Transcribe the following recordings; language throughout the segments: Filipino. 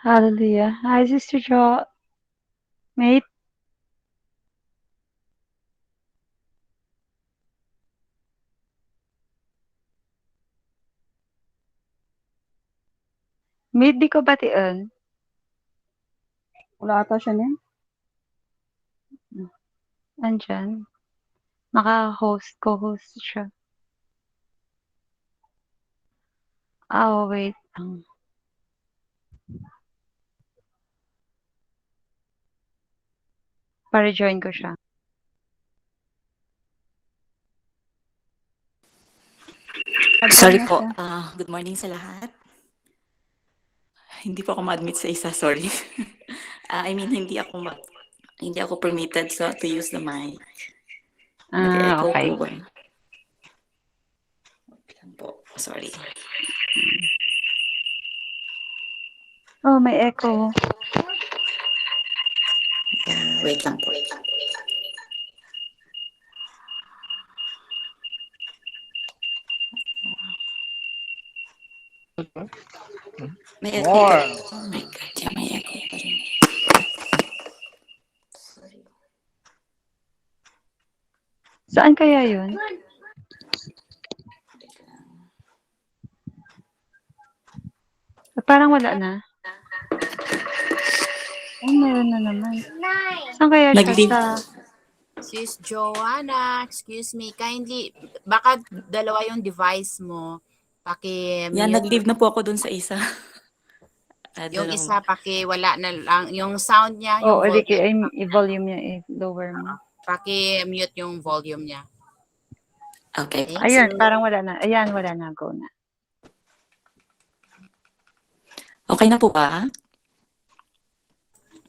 Hallelujah. Hi, Sister Jo. Mate, mate di ko batiin. Wala ata siya niyan. Andyan. Naka-host, co-host siya. Oh, wait lang. Para-join ko siya. Nag-on Sorry na po. siya. Good morning sa lahat. Hindi po ako ma-admit sa isa, sorry. Hindi ako permitted to use the mic. Ah, Nag-echo po okay. ba? Wait lang po. Sorry. Oh, may echo. Wait lang po. May echo po. Oh my God. Yeah, may echo pa rin. Sorry. Saan kaya yun? Parang wala na. Oh, meron na naman. Saan kaya siya Nag-leave. sa... Sis Joanna, excuse me, kindly, baka dalawa yung device mo. Yan, Paki-mute nag-leave na po ako dun sa isa. yung isa, wala na lang. Yung sound niya, Oh, yung edi volume, i-volume niya, i-lower mo. paki-mute yung volume niya. Okay. Thank Ayun, you. parang wala na. Ayan, wala na. Go na. Okay na po ba?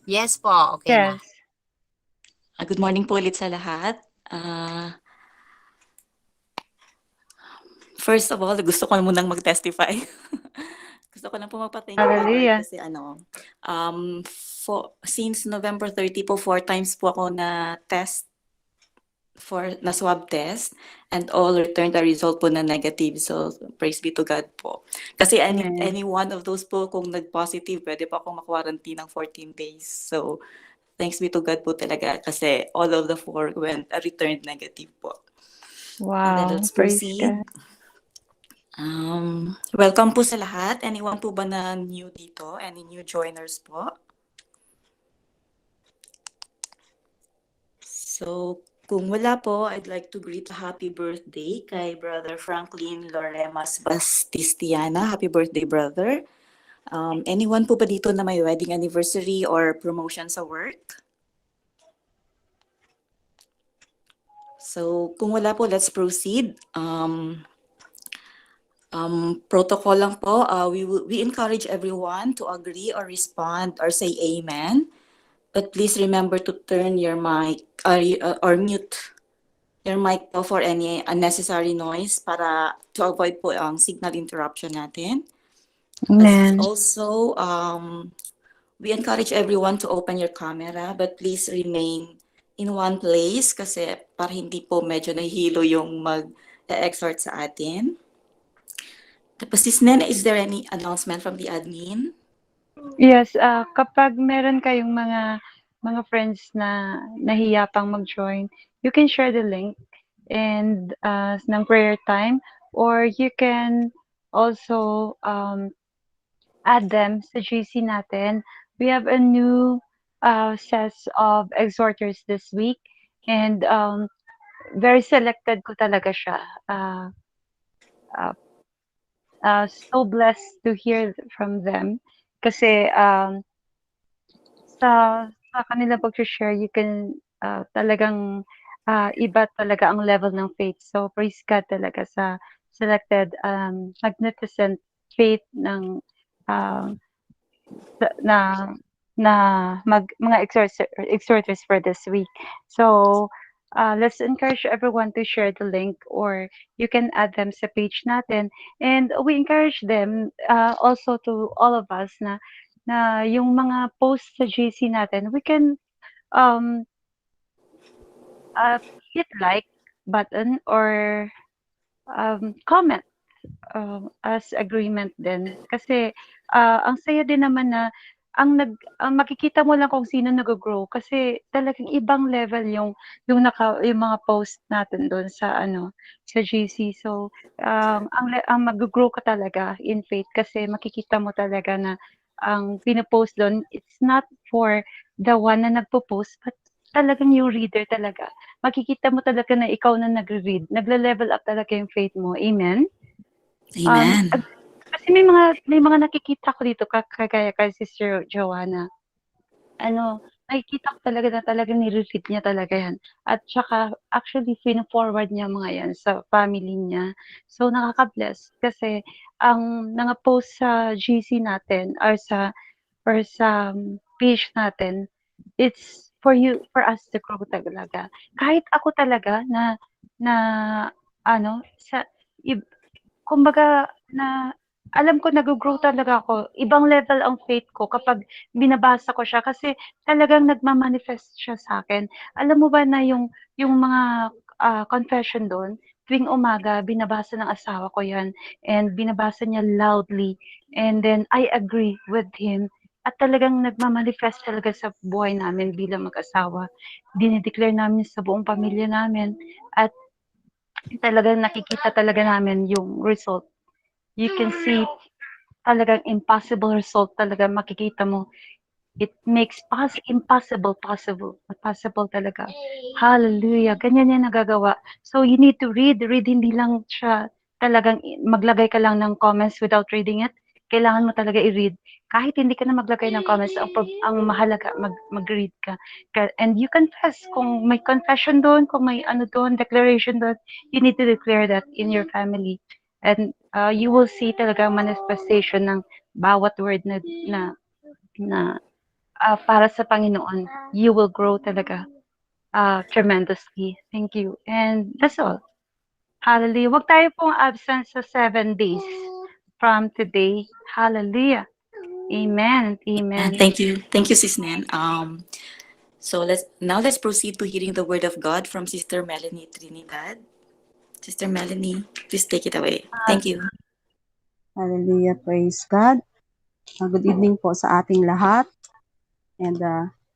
Yes po, okay na. Yes. Good morning po ulit sa lahat. First of all, gusto ko munang mag-testify. Gusto ko lang po magpa-thank you kay Lord Hallelujah. kasi since November 30 po, 4 times po ako na swab test and all returned a result po na negative. So, praise be to God po. Kasi Amen. any one of those po kung nag-positive, pwede pa akong makwarantine ng 14 days. So, thanks be to God po talaga kasi all of the 4 returned negative po. And then Wow, let's praise proceed. God. Welcome po sa lahat. Anyone po ba na new dito? Any new joiners po? So, kung wala po, I'd like to greet a happy birthday kay Brother Franklin Loremas Bastistiana. Happy birthday, brother. Anyone po ba dito na may wedding anniversary or promotion sa work? So, kung wala po, let's proceed. Protocol lang po, we encourage everyone to agree or respond or say amen. But please remember to turn your mic or mute your mic po for any unnecessary noise para to avoid po ang signal interruption natin. Amen. Also, we encourage everyone to open your camera but please remain in one place kasi para hindi po medyo nahihilo yung mag-exhort sa atin. Tapos, Sis Nen, is there any announcement from the admin? Yes, kapag meron kayong mga friends na nahiya pang mag-join, you can share the link and ng prayer time, or you can also add them sa GC natin. We have a new sets of exhorters this week, and very selected ko talaga siya. Uh, so blessed to hear from them kasi sa kanila pag-share you can talagang iba talaga ang level ng faith. So praise God talaga sa selected magnificent faith ng uh, na na mga exhorters for this week. So let's encourage everyone to share the link, or you can add them sa page natin, and we encourage them also to all of us na yung mga posts sa GC natin, we can um, hit like button or comment as agreement din. Kasi ang saya din naman na ang makikita mo lang kung sino nag-go-grow kasi talagang ibang level yung mga post natin do'n sa ano, sa GC. So, ang maggo-grow ka talaga in faith kasi makikita mo talaga na ang pino-post do'n, it's not for the one na nagpo-post, but talagang yung reader talaga. Makikita mo talaga na ikaw na nagre-read, nagle-level up talaga yung faith mo, amen? Amen. Kasi may mga nakikita ko dito kagaya kay Sister Joanna. Ano, nakikita ko talaga na talagang nire-read niya talaga 'yan at saka actually fino-forward niya mga 'yan sa family niya. So, nakaka-bless kasi ang mga post sa GC natin or sa page natin, it's for us to grow talaga. Kahit ako talaga na na ano, sa ib kumbaga na alam ko naggo-grow talaga ako. Ibang level ang faith ko kapag binabasa ko siya kasi talagang nagma-manifest siya sa'kin. Alam mo ba na yung mga, confession dun, tuwing umaga binabasa ng asawa ko 'yan and binabasa niya loudly and then I agree with him at talagang nagma-manifest talaga sa buhay namin bilang mag-asawa. Dine-declare namin sa buong pamilya namin at talagang nakikita talaga namin yung result. You can see talagang impossible result talaga makikita mo. It makes impossible possible. Possible talaga. Hallelujah. Ganyan yan nagagawa. So you need to read hindi lang siya talagang maglagay ka lang ng comments without reading it. Kailangan mo talaga i-read. Kahit hindi ka na maglagay ng comments, ang mahalaga mag-read ka. And you confess kung may confession doon, kung may ano doon, declaration doon, you need to declare that in your family. And you will see talaga manifestation ng bawat word na para sa Panginoon, you will grow talaga tremendously. Thank you. And that's all. Hallelujah. Huwag tayo pong absent sa 7 days from today. Hallelujah. Amen. And Amen. thank you, Sis Nen. So let's proceed to hearing the word of God from Sister Melanie Trinidad. Sister Melanie, please take it away. Thank you. Hallelujah, praise God. Good evening po sa ating lahat. And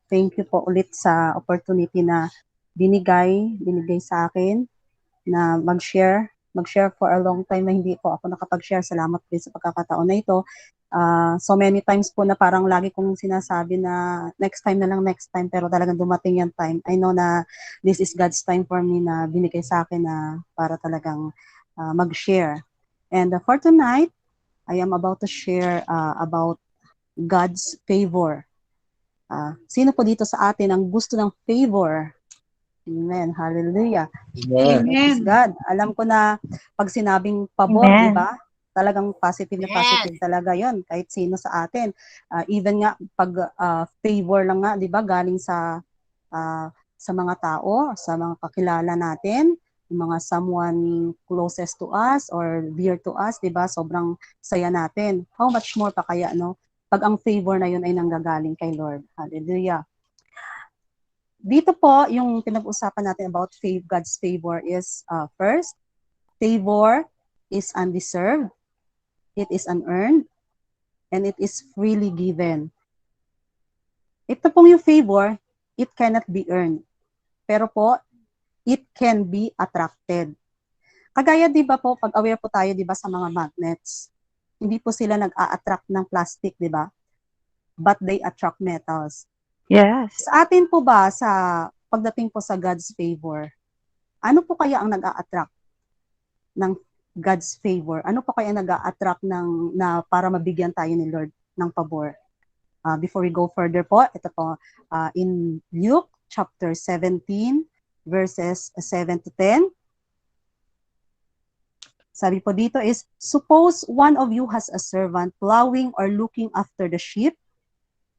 thank you po ulit sa opportunity na binigay sa akin na mag-share for a long time na hindi po ako nakapag-share. Salamat po sa pagkakataon na ito. So many times po na parang lagi kong sinasabi na next time na lang, next time, pero talagang dumating yung time. I know na this is God's time for me na binigay sa akin na para talagang mag-share. And for tonight, I am about to share about God's favor. Sino po dito sa atin ang gusto ng favor? Amen. Hallelujah. Amen. Praise God. Alam ko na pag sinabing pabor, Amen. di ba? Talagang positive na positive talaga yon kahit sino sa atin. Even nga pag favor lang nga, di ba, galing sa mga tao, sa mga kakilala natin, yung mga someone closest to us or dear to us, di ba? Sobrang saya natin. How much more pa kaya, no? Pag ang favor na yun ay nanggagaling kay Lord. Hallelujah. Dito po, yung pinag-usapan natin about God's favor is first, favor is undeserved, it is unearned, and it is freely given. Ito pong yung favor, it cannot be earned. Pero po, it can be attracted. Kagaya, di ba po, pag aware po tayo, di ba, sa mga magnets, hindi po sila nag-a-attract ng plastic, di ba? But they attract metals. Yes. Sa atin po ba, sa pagdating po sa God's favor, ano po kaya ang nag-a-attract ng God's favor? Ano po kaya nag-a-attract na para mabigyan tayo ni Lord ng pabor? Before we go further po, ito po, in Luke chapter 17, verses 7 to 10, sabi po dito is, suppose one of you has a servant plowing or looking after the sheep.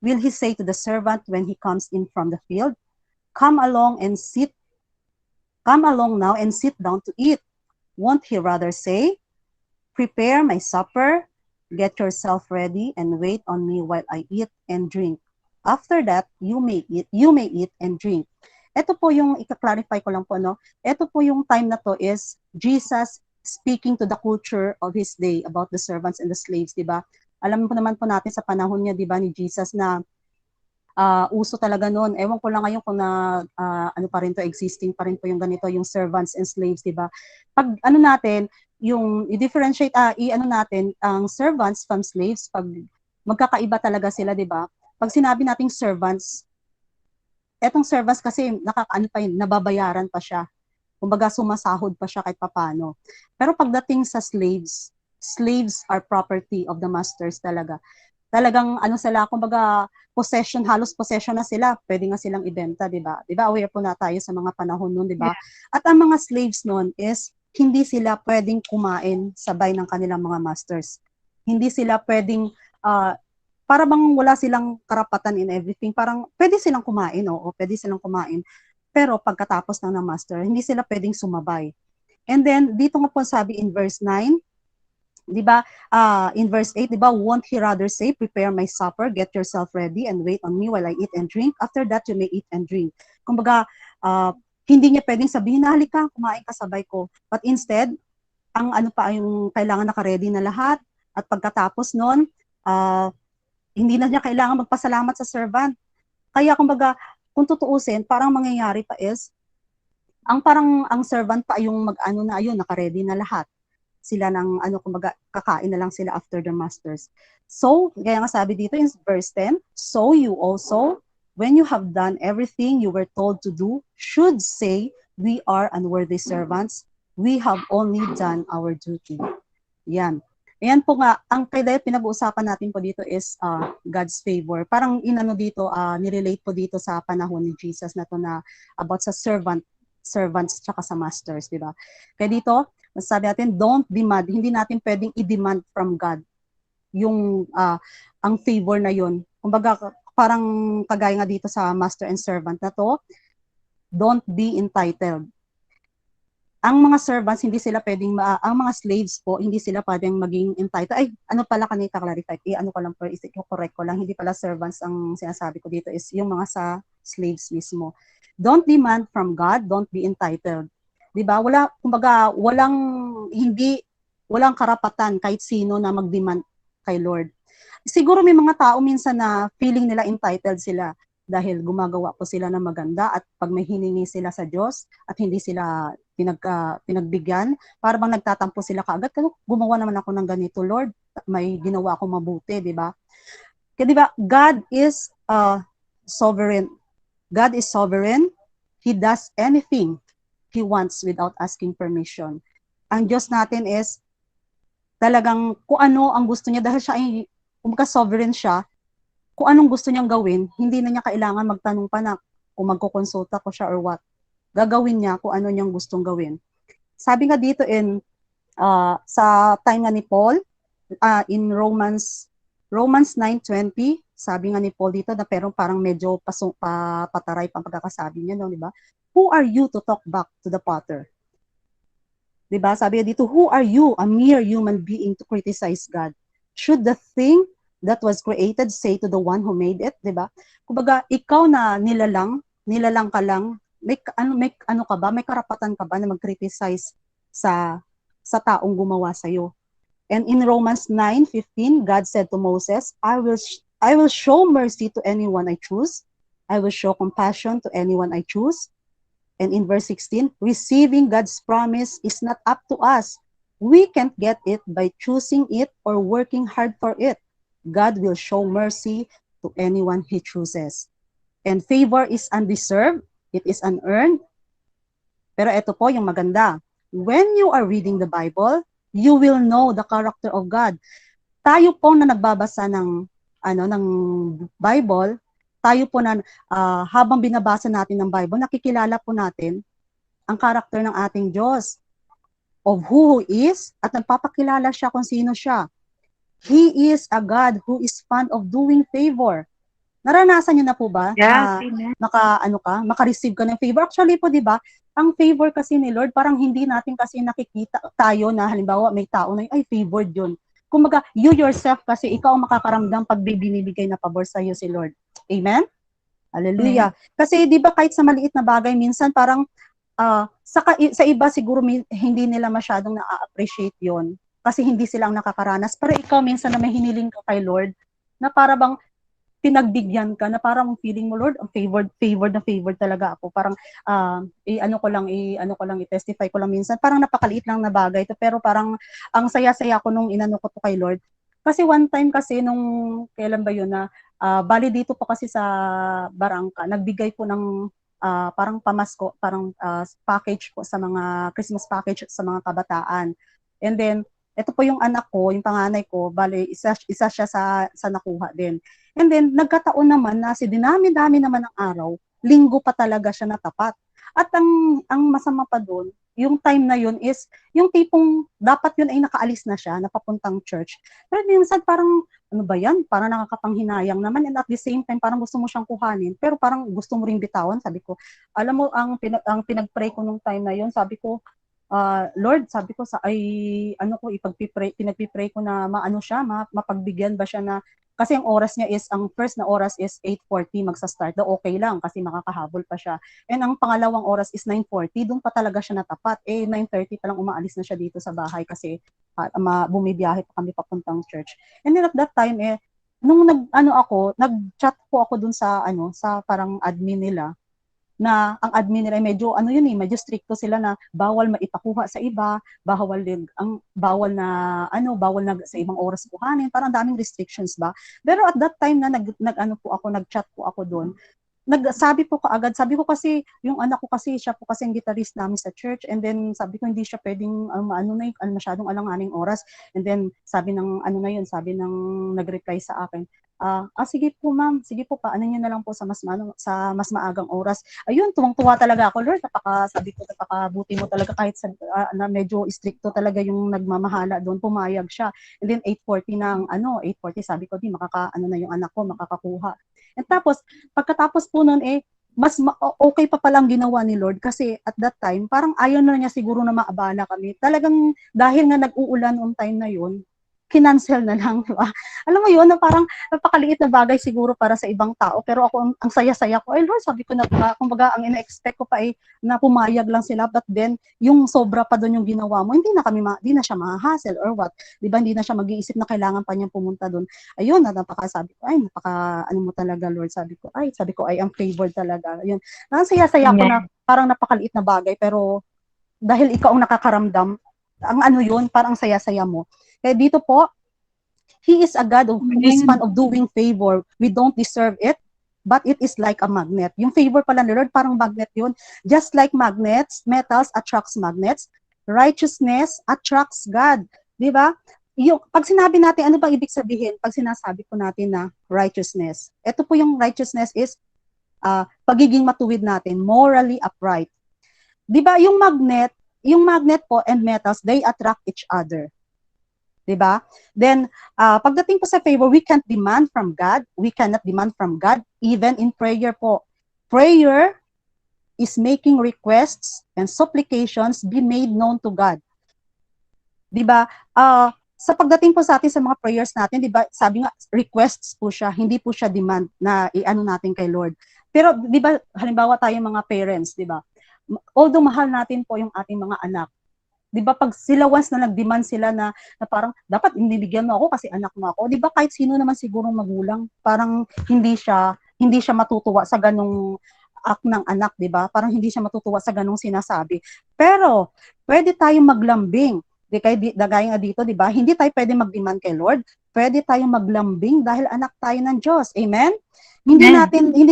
Will he say to the servant when he comes in from the field, come along now and sit down to eat? Won't he rather say, prepare my supper, get yourself ready, and wait on me while I eat and drink. After that, you may eat and drink. Ito po yung ika-clarify ko lang po, no? Ito po yung time na to is Jesus speaking to the culture of his day about the servants and the slaves, di ba? Alam po naman po natin sa panahon niya, 'di ba, ni Jesus na uso talaga noon. Ewan ko lang ngayon kung ano pa rin to, existing pa rin po yung ganito, yung servants and slaves, 'di ba? Pag ano natin, yung i-differentiate, i-ano natin ang servants from slaves, pag magkakaiba talaga sila, 'di ba? Pag sinabi nating servants, etong servants kasi nakakaano pa yun, nababayaran pa siya. Kumbaga sumasahod pa siya kahit papano. Pero pagdating sa slaves, slaves are property of the masters talaga. Talagang ano sila, kumbaga possession, halos possession na sila. Pwede nga silang ibenta, 'di ba? 'Di ba aware po na tayo sa mga panahon noon, 'di ba? At ang mga slaves noon is hindi sila pwedeng kumain sabay ng kanilang mga masters. Hindi sila pwedeng para bang wala silang karapatan in everything. Parang pwede silang kumain, oo, pwede silang kumain. Pero pagkatapos ng master, hindi sila pwedeng sumabay. And then, dito nga po sabi in verse 9, di ba, in verse 8, di ba, won't he rather say, prepare my supper, get yourself ready, and wait on me while I eat and drink. After that, you may eat and drink. Kumbaga, hindi niya pwedeng sabihin, halika, kumain ka sabay ko. But instead, ang ano pa yung kailangan naka-ready na lahat. At pagkatapos nun, hindi na niya kailangan magpasalamat sa servant. Kaya kumbaga, kung tutuusin, parang mangyayari pa is, ang servant pa yung mag-ano na ayun, naka-ready na lahat. Sila ng ano, kumbaga, kakain na lang sila after the masters. So, kaya nga sabi dito in verse 10, so you also, when you have done everything you were told to do, should say, we are unworthy servants, we have only done our duty. Yan. Ayan po nga, ang kaya pinag-uusapan natin po dito is God's favor. Parang inano dito, nirelate po dito sa panahon ni Jesus na to na about sa servants tsaka sa masters, di ba? Kaya dito, sabi natin, don't demand, hindi natin pwedeng i-demand from God yung ang favor na yun. Kumbaga, parang kagaya nga dito sa master and servant na to, don't be entitled. Ang mga servants, hindi sila pwedeng, ang mga slaves po, hindi sila pwedeng maging entitled. Ay, ano pala kanina clarify, ano ko lang po, correct ko lang, hindi pala servants ang sinasabi ko dito, is yung mga sa slaves mismo. Don't demand from God, don't be entitled. Diba? Kumbaga, walang karapatan kahit sino na mag-demand kay Lord. Siguro may mga tao minsan na feeling nila entitled sila dahil gumagawa po sila ng maganda at pag may hiningi sila sa Diyos at hindi sila pinagbigyan, para bang nagtatampo sila kaagad, kasi gumawa naman ako ng ganito, Lord, may ginawa ako mabuti, di ba? Kaya di ba, God is sovereign. God is sovereign. He does anything He wants without asking permission. Ang Diyos natin is talagang kung ano ang gusto niya, dahil siya ay, kumbaga sovereign siya, kung anong gusto niyang gawin, hindi na niya kailangan magtanong pa na kung magkukonsulta ko siya or what. Gagawin niya kung ano niyang gustong gawin. Sabi nga dito sa time nga ni Paul, in Romans 9:20, sabi nga ni Paul dito na pero parang medyo pataray pang pagkakasabi niya, no, di ba? Who are you to talk back to the potter? Di ba? Sabi nga dito, who are you, a mere human being, to criticize God? Should the thing that was created say to the one who made it, di ba? Kumbaga, ikaw na nilalang ka lang, may ano ka ba, may karapatan ka ba na mag-criticize sa taong gumawa sa iyo? And in Romans 9:15, God said to Moses, I will show mercy to anyone I choose. I will show compassion to anyone I choose. And in verse 16, receiving God's promise is not up to us. We can't get it by choosing it or working hard for it. God will show mercy to anyone He chooses. And favor is undeserved. It is unearned. Pero ito po yung maganda. When you are reading the Bible, you will know the character of God. Tayo po na nagbabasa ng Bible, tayo po na habang binabasa natin ng Bible, nakikilala po natin ang character ng ating Diyos, of who He is, at nagpapakilala siya kung sino siya. He is a God who is fond of doing favor. Naranasan niyo na po ba Yes, na maka-receive ka ng favor? Actually po, di ba, ang favor kasi ni Lord, parang hindi natin kasi nakikita tayo na halimbawa may tao na ay favored yun. Kumbaga, you yourself kasi ikaw ang makakaramdam pag binibigay na pabor sa iyo si Lord. Amen? Hallelujah. Kasi di ba kahit sa maliit na bagay, minsan parang sa iba siguro hindi nila masyadong na-appreciate yon. kasi hindi sila ang nakakaranas. Pero ikaw minsan na may hiniling ka kay Lord, na para bang pinagbigyan ka, na parang feeling mo, Lord, ang favored talaga ako. Parang, ano ko lang, i-testify ko lang minsan. Parang napakaliit lang na bagay ito, pero parang ang saya-saya ko nung inano ko to kay Lord. Kasi one time kasi nung, kailan ba yun na, bali dito po kasi sa Barangka, nagbigay po ng parang pamasko, parang package po sa mga Christmas package sa mga kabataan. And then, ito po yung anak ko, yung panganay ko, bali isa siya sa nakuha din. And then, nagkataon naman na si dinami-dami naman ng araw, linggo pa talaga siya natapat. At ang masama pa doon, yung time na yun is, yung tipong dapat yun ay nakaalis na siya, napapuntang church. Pero minsan parang, ano ba yan? Parang nakakapanghinayang naman, and at the same time, parang gusto mo siyang kuhanin, pero parang gusto mo ring bitawan. Sabi ko, alam mo, ang pinag-pray ko nung time na yun, sabi ko, Lord, sabi ko pinagpipray ko na maano siya, mapagbigyan ba siya na, kasi ang first na oras is 8:40 magsa-start. Okay lang kasi makakahabol pa siya. And ang pangalawang oras is 9:40, doon pa talaga siya natapat. 9:30 pa lang umaalis na siya dito sa bahay kasi bumibiyahe pa kami papuntang church. And then at that time nung nag-chat po ako doon sa parang admin nila, na ang admin nila medyo medyo stricto sila na bawal maipakuha sa iba, bawal na sa ibang oras kuhanin, parang daming restrictions ba. Pero at that time na nag-chat po ako doon, sabi ko kasi yung anak ko kasi siya po kasi ang guitarist namin sa church, and then sabi ko hindi siya pwedeng masyadong alanganing oras. And then sabi ng nag-reply sa akin, sige po ma'am, sige po, paano niyo na lang po sa mas maagang oras. Ayun, tuwang-tuwa talaga ako, Lord, napakabuti mo talaga kahit na medyo stricto talaga yung nagmamahala doon, pumayag siya. And then 8:40 sabi ko di na yung anak ko, makakakuha. And tapos, pagkatapos po nun mas okay pa palang ginawa ni Lord kasi at that time, parang ayaw na niya siguro na maabala kami. Talagang dahil nga nag-uulan noong time na yun, kinancel na lang, diba? Alam mo yun, na parang napakaliit na bagay siguro para sa ibang tao, pero ako, ang saya-saya ko, Lord, sabi ko na, kumbaga, ang ina-expect ko pa na pumayag lang sila, but then, yung sobra pa doon yung ginawa mo, hindi na siya ma-hassle or what, di ba, hindi na siya mag-iisip na kailangan pa niyang pumunta doon. Ayun, sabi ko, ano mo talaga, Lord, sabi ko, ang favored talaga. Ayun, ang saya-saya ko na, parang napakaliit na bagay, pero, dahil ikaw ang nakakaramdam, ang parang saya-saya mo. Kaya dito po, He is a God who is fond of doing favor. We don't deserve it, but it is like a magnet. Yung favor pala ni Lord, parang magnet yun. Just like magnets, metals attracts magnets, righteousness attracts God. Di ba? Pag sinabi natin, ano bang ibig sabihin? Pag sinasabi po natin na righteousness. Ito po yung righteousness is pagiging matuwid natin, morally upright. Di ba? Yung magnet po and metals, they attract each other. Diba? Then, pagdating po sa favor, we can't demand from God. We cannot demand from God, even in prayer po. Prayer is making requests and supplications be made known to God. Diba? Sa pagdating po sa atin sa mga prayers natin, diba, sabi nga, requests po siya, hindi po siya demand na natin kay Lord. Pero, diba, halimbawa tayo mga parents, diba? Although mahal natin po yung ating mga anak, di ba pag sila once na nag-demand sila na parang dapat inibigyan mo ako kasi anak mo ako, di ba kahit sino naman sigurong magulang, parang hindi siya matutuwa sa ganong act ng anak, di ba? Parang hindi siya matutuwa sa ganong sinasabi. Pero pwede tayong maglambing. Gaya nga dito, di ba? Hindi tayo pwede mag-demand kay Lord. Pwede tayong maglambing dahil anak tayo ng Diyos. Amen? Hindi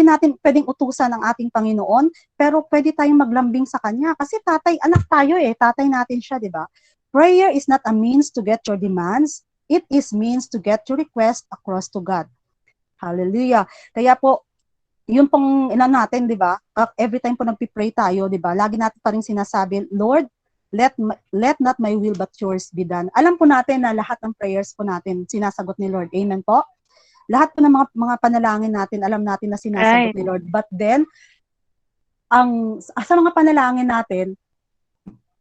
natin pwedeng utusan ng ating Panginoon, pero pwede tayong maglambing sa Kanya. Kasi anak tayo tatay natin siya, di ba? Prayer is not a means to get your demands. It is means to get your request across to God. Hallelujah. Kaya po, yun pong natin, di ba? Every time po nagpipray tayo, di ba? Lagi natin pa rin sinasabi, Lord, let not my will but yours be done. Alam po natin na lahat ng prayers po natin sinasagot ni Lord. Amen po? Lahat po ng mga panalangin natin, alam natin na sinasagot ni Lord. But then, sa mga panalangin natin,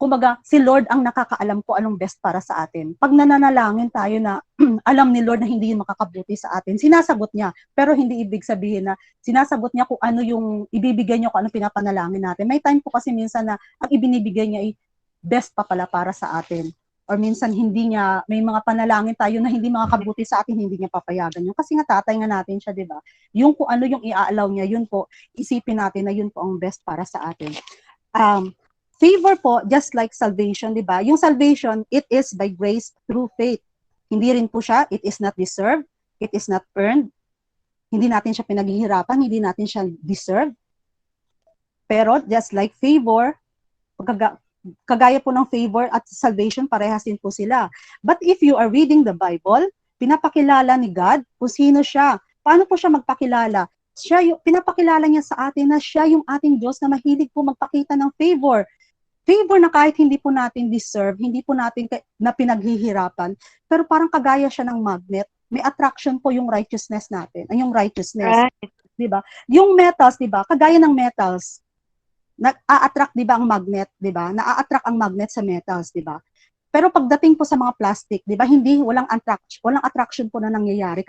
kumbaga, si Lord ang nakakaalam po anong best para sa atin. Pag nananalangin tayo na alam ni Lord na hindi yun makakabuti sa atin, sinasagot niya. Pero hindi ibig sabihin na sinasagot niya kung ano yung ibibigay niya, kung ano pinapanalangin natin. May time po kasi minsan na ang ibinibigay niya ay best pa pala para sa atin. or minsan hindi niya, may mga panalangin tayo na hindi makakabuti sa atin, hindi niya papayagan yun. Kasi nga tatay nga natin siya, di ba? Yung kung ano yung i-allow niya, yun po, isipin natin na yun po ang best para sa atin. Favor po, just like salvation, di ba? Yung salvation, it is by grace through faith. Hindi rin po siya, it is not deserved, it is not earned. Hindi natin siya pinaghihirapan, hindi natin siya deserved. Pero just like favor, kagaya po ng favor at salvation, parehas din po sila. But if you are reading the Bible, pinapakilala ni God kung sino siya. Paano po siya magpakilala? Pinapakilala niya sa atin na siya yung ating Diyos na mahilig po magpakita ng favor. Favor na kahit hindi po natin deserve, hindi po natin na pinaghihirapan, pero parang kagaya siya ng magnet. May attraction po yung righteousness natin, yung righteousness. Right. Di ba? Yung metals, di ba? Kagaya ng metals, na-attract, di ba, ang magnet, di ba? Na-attract ang magnet sa metals, di ba? Pero pagdating po sa mga plastic, di ba, walang attraction po na nangyayari.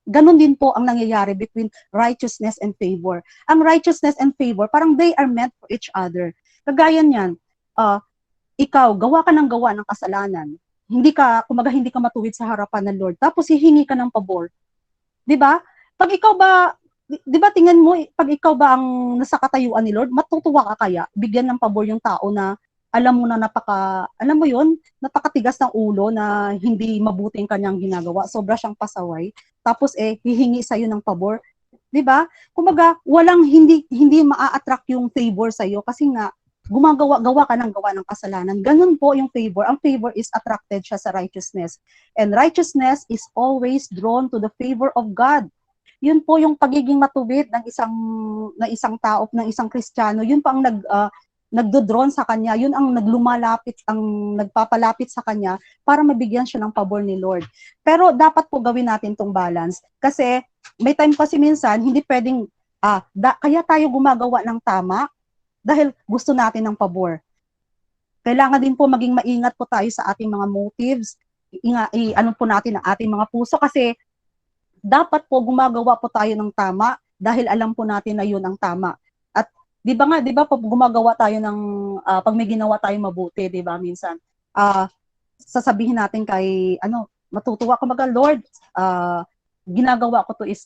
Ganun din po ang nangyayari between righteousness and favor. Ang righteousness and favor, parang they are meant for each other. Kagaya niyan, ikaw, gawa ka ng kasalanan. Hindi ka matuwid sa harapan ng Lord. Tapos hihingi ka ng pabor. Di ba? Pag ikaw ba, di ba tingnan mo, pag ikaw ba ang nasa katayuan ni Lord, matutuwa ka kaya? Bigyan ng pabor yung tao na alam mo na napakatigas ng ulo na hindi mabuti ang kanyang ginagawa. Sobra siyang pasaway. Tapos hihingi sa'yo ng pabor. Di ba? Kumbaga, hindi maa-attract yung favor sa'yo kasi nga, gawa ka ng kasalanan. Ganun po yung favor. Ang favor is attracted siya sa righteousness. And righteousness is always drawn to the favor of God. Yun po yung pagiging matuwid ng isang tao, ng isang Kristiyano. Yun po ang nagdo-drawn sa kanya. Yun ang nagpapalapit sa kanya para mabigyan siya ng pabor ni Lord. Pero dapat po gawin natin tong balance. Kasi may time kasi minsan, hindi pwedeng, kaya tayo gumagawa ng tama dahil gusto natin ng pabor. Kailangan din po maging maingat po tayo sa ating mga motives. Ano po natin ang ating mga puso kasi dapat po gumagawa po tayo ng tama dahil alam po natin na yun ang tama. At di ba pag gumagawa tayo pag may ginawa tayong mabuti, di ba minsan, sasabihin natin matutuwa ka Lord, ginagawa ko to is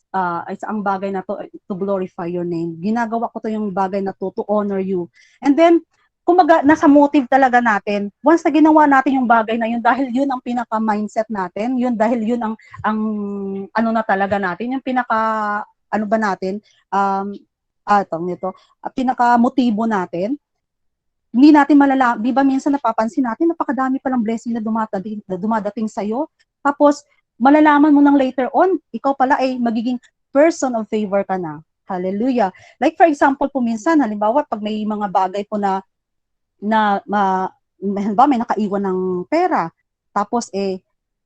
ang bagay na to glorify your name. Ginagawa ko to yung bagay na to honor you. And then, kumbaga, nasa motive talaga natin. Once na ginawa natin yung bagay na yun, dahil yun ang pinaka-mindset natin, dahil yun ang ano na talaga natin, yung pinaka-motibo natin, hindi natin malala, di ba minsan napapansin natin, napakadami palang blessing na dumadating sa'yo. Tapos, malalaman mo nang later on, ikaw pala ay magiging person of favor ka na. Hallelujah. Like for example po minsan, halimbawa, pag may mga bagay po halimbawa may nakaiwan ng pera, tapos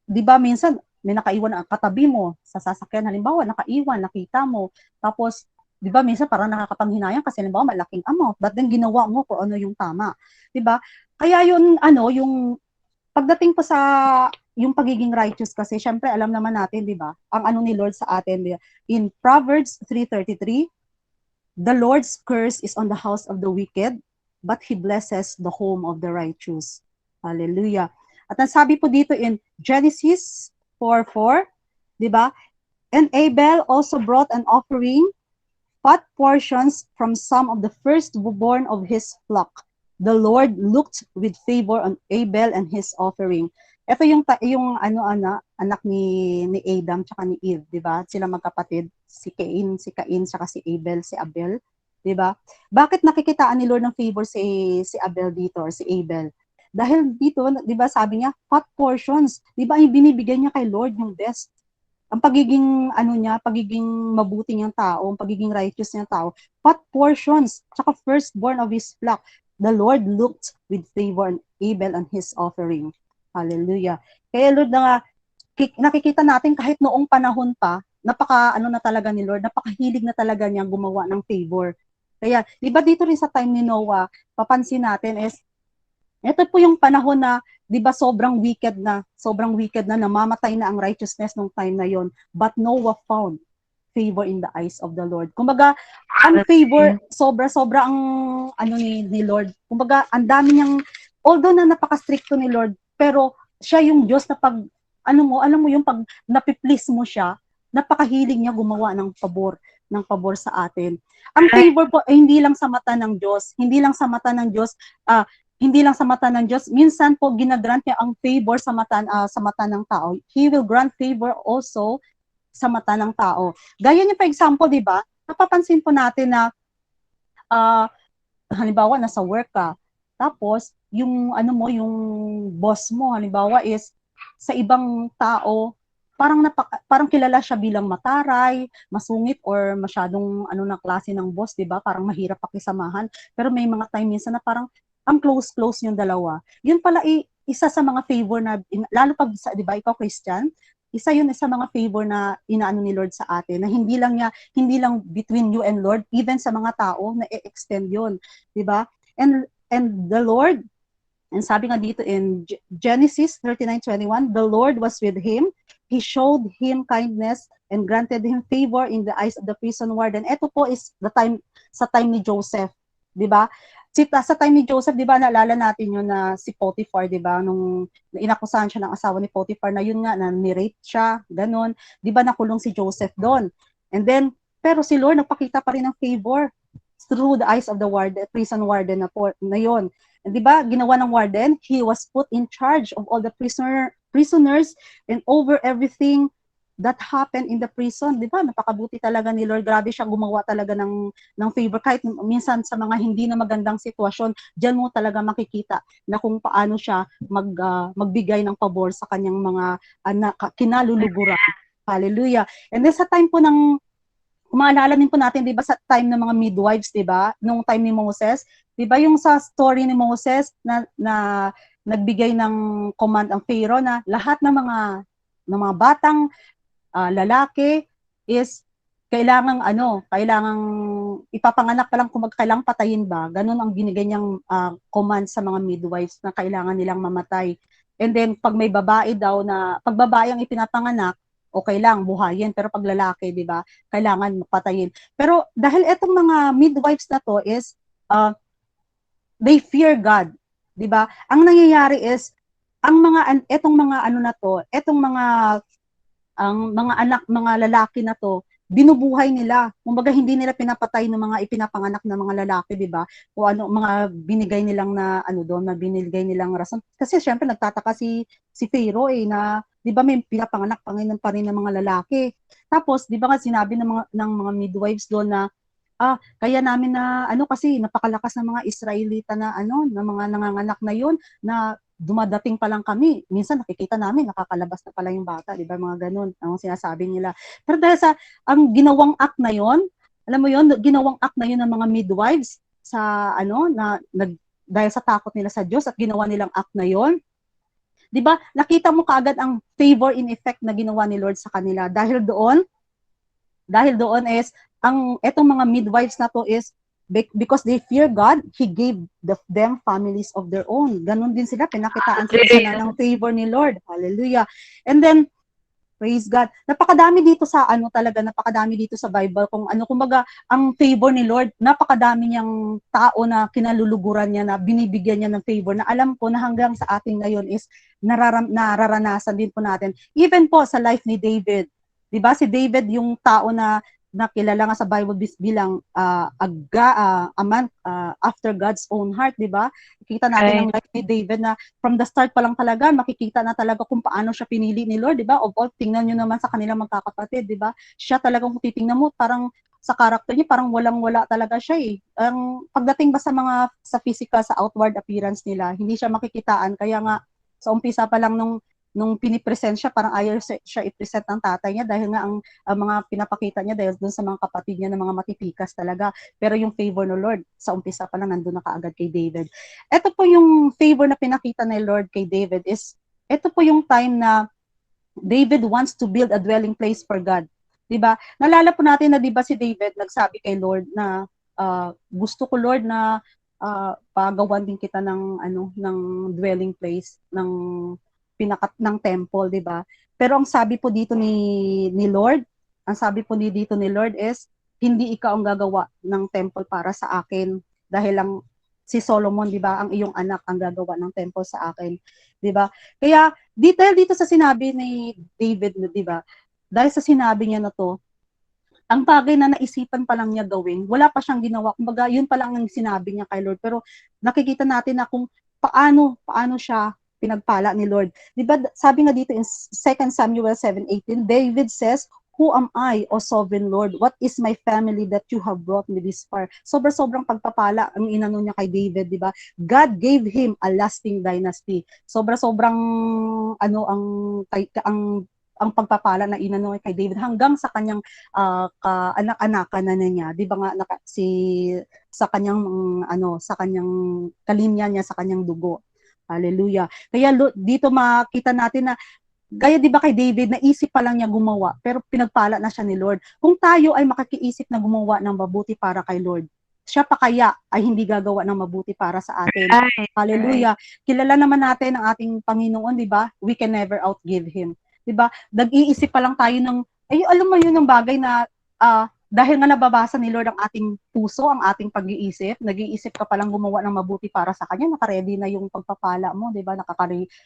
di ba minsan may nakaiwan ang katabi mo sa sasakyan, halimbawa nakaiwan, nakita mo, tapos di ba minsan parang nakakapanghinayang kasi halimbawa malaking amount, but then ginawa mo kung ano yung tama, di ba? Kaya yun yung pagdating po sa yung pagiging righteous kasi syempre alam naman natin, di ba? Ang ano ni Lord sa atin, in Proverbs 3:33, the Lord's curse is on the house of the wicked, but He blesses the home of the righteous. Hallelujah. At ang sabi po dito in Genesis 4:4, di ba? And Abel also brought an offering, fat portions from some of the firstborn of his flock. The Lord looked with favor on Abel and his offering. Ito yung anak ni Adam tsaka ni Eve, di ba? Sila magkapatid, si Cain tsaka si Abel, di ba? Bakit nakikitaan ni Lord ng favor si Abel dito or si Abel? Dahil dito, di ba, sabi niya, fat portions, di ba, binibigyan niya kay Lord yung best. Ang pagiging pagiging mabuti niyang tao, ang pagiging righteous niyang tao, fat portions, tsaka firstborn of his flock. The Lord looked with favor on Abel and his offering. Hallelujah. Kaya Lord, nakikita natin kahit noong panahon pa, na talaga ni Lord, napakahilig na talaga niyang gumawa ng favor. Kaya, di ba dito rin sa time ni Noah, papansin natin is, ito po yung panahon na, di ba sobrang wicked na, namamatay na ang righteousness nung time na yon, but Noah found favor in the eyes of the Lord. Kumbaga, ang favor, sobra ang ni Lord. Kumbaga, ang dami niyang, although na napaka-stricto ni Lord, pero siya yung Diyos na pag, alam mo yung pag napiplease mo siya, napakahilig niya gumawa ng pabor sa atin. Ang favor po ay hindi lang sa mata ng Diyos, hindi lang sa mata ng Diyos, minsan po ginagrant niya ang favor sa mata ng tao. He will grant favor also sa mata ng tao. Gaya niya, for example, di ba, napapansin po natin na halimbawa nasa work ka, tapos yung yung boss mo halimbawa is sa ibang tao parang kilala siya bilang mataray, masungit or masyadong na klase ng boss, 'di ba? Parang mahirap pakisamahan. Pero may mga time minsan na parang ang close yung dalawa. Yun pala isa sa mga favor na lalo pag 'di ba ikaw Christian, isa yun sa mga favor na inaano ni Lord sa atin na hindi lang between you and Lord, even sa mga tao na i-extend yun, 'di ba? And the Lord, and sabi nga dito in Genesis 39:21, the Lord was with him. He showed him kindness and granted him favor in the eyes of the prison warden. Ito po is sa time ni Joseph, 'di ba? Sa time ni Joseph, 'di ba, naalala natin yun na si Potiphar, 'di ba, nung inakusahan siya ng asawa ni Potiphar na yun nga na ni-rape siya, ganun, 'di ba, nakulong si Joseph doon. And then pero si Lord nagpakita pa rin ng favor through the eyes of the prison warden na yun. And 'di ba, ginawa ng warden, he was put in charge of all the prisoners and over everything that happened in the prison. 'Di ba? Napakabuti talaga ni Lord. Grabe siya gumawa talaga ng favor kahit minsan sa mga hindi na magandang sitwasyon. Diyan mo talaga makikita na kung paano siya magbigay ng pabor sa kanyang mga kinaluluguran. Hallelujah. And then sa time po kung maalala din po natin, 'di ba, sa time ng mga midwives, 'di ba? Nung time ni Moses, 'di ba, yung sa story ni Moses na nagbigay ng command ang Pharaoh na lahat ng mga batang lalaki is kailangang ipapanganak pa lang kung kailangang patayin ba. Ganun ang binigay niyang command sa mga midwives na kailangan nilang mamatay. And then pag may babae daw na pag babae ang ipinapanganak, okay lang, buhayin. Pero pag lalaki, di ba, kailangan patayin. Pero dahil etong mga midwives na to is, they fear God. Di ba? Ang nangyayari is, etong mga anak, mga lalaki na to, binubuhay nila. Kumbaga hindi nila pinapatay ng mga ipinapanganak na mga lalaki, 'di ba? O mga binigay nilang binigay nilang rason. Kasi syempre nagtataka si Pharaoh na 'di ba may pinapanganak pa rin ng mga lalaki. Tapos 'di ba nga sinabi ng mga midwives doon na kaya namin na kasi napakalakas ng mga Israelita na na mga nanganganak na 'yon na dumadating pa lang kami, minsan nakikita namin nakakalabas na pala yung bata, 'di ba, mga ganun ang sinasabi nila. Pero dahil sa ang ginawang act na 'yon, alam mo 'yon, ginawang act na 'yon ng mga midwives sa dahil sa takot nila sa Diyos at ginawa nilang act na 'yon, 'di ba? Nakita mo kaagad ang favor in effect na ginawa ni Lord sa kanila. Dahil doon is etong mga midwives na to is because they fear God, He gave them families of their own. Ganon din sila, pinakitaan sila ng favor ni Lord. Hallelujah. And then, praise God. Napakadami dito sa Bible kumbaga ang favor ni Lord, napakadami niyang tao na kinaluluguran niya na binibigyan niya ng favor na alam ko na hanggang sa atin ngayon is nararanasan din po natin. Even po sa life ni David. 'Di ba? Si David yung tao na kilala nga sa Bible bilang a man after God's own heart, 'di ba? Kita natin ang life ni David na from the start pa lang talaga makikita na talaga kung paano siya pinili ni Lord, 'di ba? Of all, tingnan niyo naman sa kanilang magkakapatid, 'di ba? Siya talagang kung titingnan mo parang sa character niya parang walang-wala talaga siya eh. Ang pagdating ba sa physical, sa outward appearance nila, hindi siya makikitaan, kaya nga sa umpisa pa lang nung pinipresent siya, parang ayaw siya i-present ng tatay niya dahil nga ang mga pinapakita niya dahil doon sa mga kapatid niya na mga matipikas talaga. Pero yung favor ng Lord, sa umpisa pa lang nandun na kaagad kay David. Ito po yung favor na pinakita ni Lord kay David is, ito po yung time na David wants to build a dwelling place for God. Diba? Nalala po natin na diba si David nagsabi kay Lord na gusto ko Lord na pagawan din kita ng dwelling place ng temple, 'di ba? Pero ang sabi po dito ni Lord, is hindi ikaw ang gagawa ng temple para sa akin dahil lang si Solomon, di ba, ang iyong anak ang gagawa ng temple sa akin, di ba? Kaya detail dito sa sinabi ni David, di ba? Dahil sa sinabi niya na to, ang bagay na naisipan pa lang niya gawin, wala pa siyang ginawa. Kumbaga, yun pa lang ang sinabi niya kay Lord. Pero nakikita natin na kung paano siya pinagpala ni Lord. Di ba, sabi nga dito in 2 Samuel 7:18, David says, "Who am I, O sovereign Lord? What is my family that you have brought me this far?" Sobrang pagpapala ang inano niya kay David, di ba? God gave him a lasting dynasty. Sobrang ang pagpapala na inano kay David hanggang sa kanyang anak-anakan na niya, 'di ba nga sa kanyang sa kanyang kalinya niya, sa kanyang dugo. Hallelujah. Kaya dito makita natin na gaya 'di ba kay David, naisip pa lang niya gumawa pero pinagpala na siya ni Lord. Kung tayo ay makikiisip na gumawa ng mabuti para kay Lord, siya pa kaya ay hindi gagawa ng mabuti para sa atin. Right. Hallelujah. Kilala naman natin ang ating Panginoon, 'di ba? We can never outgive him. 'Di ba? Nag-iisip pa lang tayo ng alam mo yun ng bagay na dahil nga nababasa ni Lord ang ating puso, ang ating pag-iisip, nag-iisip ka palang gumawa ng mabuti para sa kanya, naka-ready na yung pagpapala mo, 'di ba?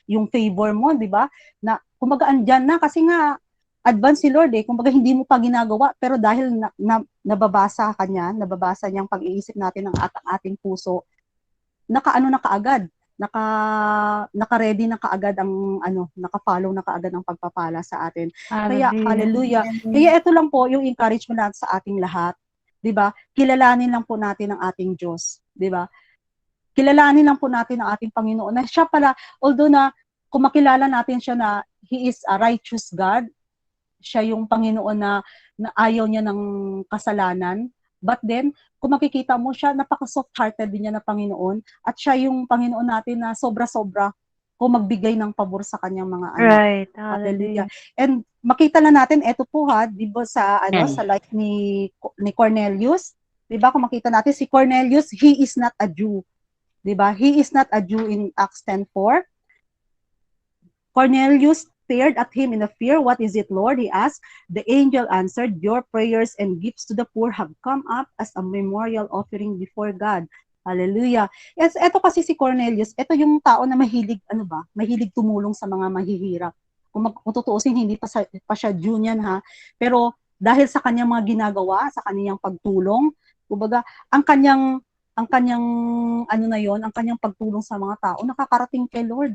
Yung favor mo, 'di ba? Na kumbaga andyan na kasi nga advance si Lord kumbaga hindi mo pa ginagawa pero dahil nababasa kanya, nababasa niyang pag-iisip natin ng ating puso, nakaano na kaagad, naka-ready na kaagad ang naka-follow na kaagad ang pagpapala sa atin. Kaya hallelujah. Kaya ito lang po yung encouragement natin sa ating lahat, 'di ba? Kilalanin lang po natin ang ating Diyos, 'di ba? Kilalanin lang po natin ang ating Panginoon na siya pala, although na kung makilala natin siya na He is a righteous God, siya yung Panginoon na ayaw niya ng kasalanan. But then, kung makikita mo siya, napaka-soft-hearted din niya na Panginoon. At siya yung Panginoon natin na sobra-sobra kung magbigay ng pabor sa kanyang mga anak. Right. Hallelujah. And makita na natin, eto po di ba sa life ni Cornelius, di ba kung makita natin, si Cornelius, he is not a Jew. Di ba? He is not a Jew in Acts 10:4. Cornelius stared at him in a fear. "What is it, Lord?" he asked. The angel answered, "Your prayers and gifts to the poor have come up as a memorial offering before God." Hallelujah. Yes, eto kasi si Cornelius, eto yung tao na mahilig, mahilig tumulong sa mga mahihirap. Kung tutuusin, hindi pa siya Jew niyan pero dahil sa kanyang mga ginagawa, sa kanyang pagtulong, kumbaga, ang kanyang ang kanyang pagtulong sa mga tao, nakakarating kay Lord.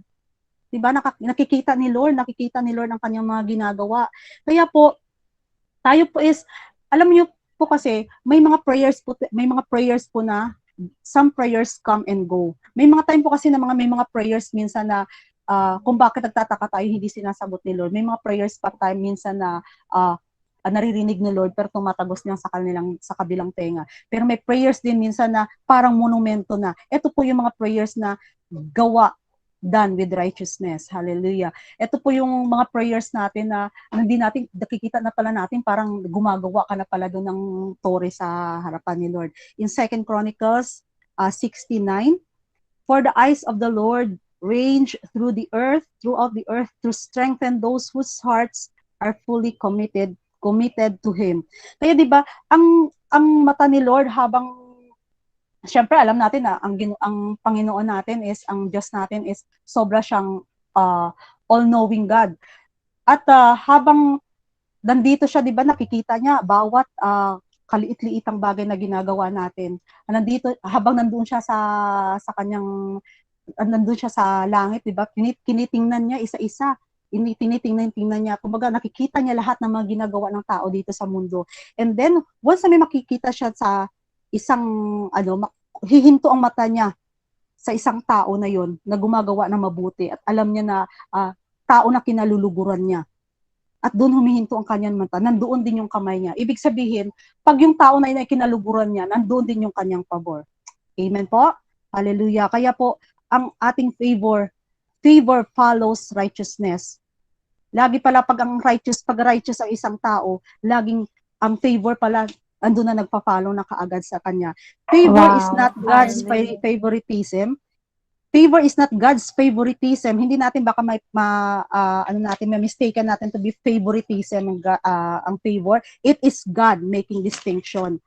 Diba, nakikita ni Lord ang kanyang mga ginagawa. Kaya po, tayo po alam niyo po kasi, may mga prayers po na, some prayers come and go. May mga time po kasi na may mga prayers minsan na, kung bakit nagtataka tayo, hindi sinasagot ni Lord. May mga prayers pa time minsan na, naririnig ni Lord pero tumatagos niya sa kabilang tenga. Pero may prayers din minsan na parang monumento na. Ito po yung mga prayers na done with righteousness. Hallelujah. Ito po yung mga prayers natin na hindi natin, nakikita na pala natin, parang gumagawa ka na pala doon ng tore sa harapan ni Lord. In 2 Chronicles 69, "For the eyes of the Lord range throughout the earth to strengthen those whose hearts are fully committed to Him." Kaya 'di ba, ang mata ni Lord habang siyempre, alam natin na ang Panginoon natin ang Diyos natin sobra siyang all-knowing God. At habang nandito siya, 'di ba, nakikita niya bawat kaliit-liitang bagay na ginagawa natin. Habang nandoon siya nandoon siya sa langit, 'di ba? Tinitingnan niya isa-isa. Tinitingnan niya. Kumbaga, nakikita niya lahat ng mga ginagawa ng tao dito sa mundo. And then, once na may makikita siya sa isang hihinto ang mata niya sa isang tao na yon na gumagawa ng mabuti at alam niya na tao na kinaluluguran niya. At doon humihinto ang kanyang mata, nandoon din yung kamay niya. Ibig sabihin, pag yung tao na yun ay kinaluluguran niya, nandoon din yung kanyang pabor. Amen po? Hallelujah. Kaya po, ang ating favor follows righteousness. Lagi pala pag righteous ang isang tao, laging ang favor pala andun na nagpa-follow na kaagad sa kanya. Favor is not God's favoritism. Favor is not God's favoritism. Hindi natin baka may mistaken natin to be favoritism ang favor. It is God making distinction.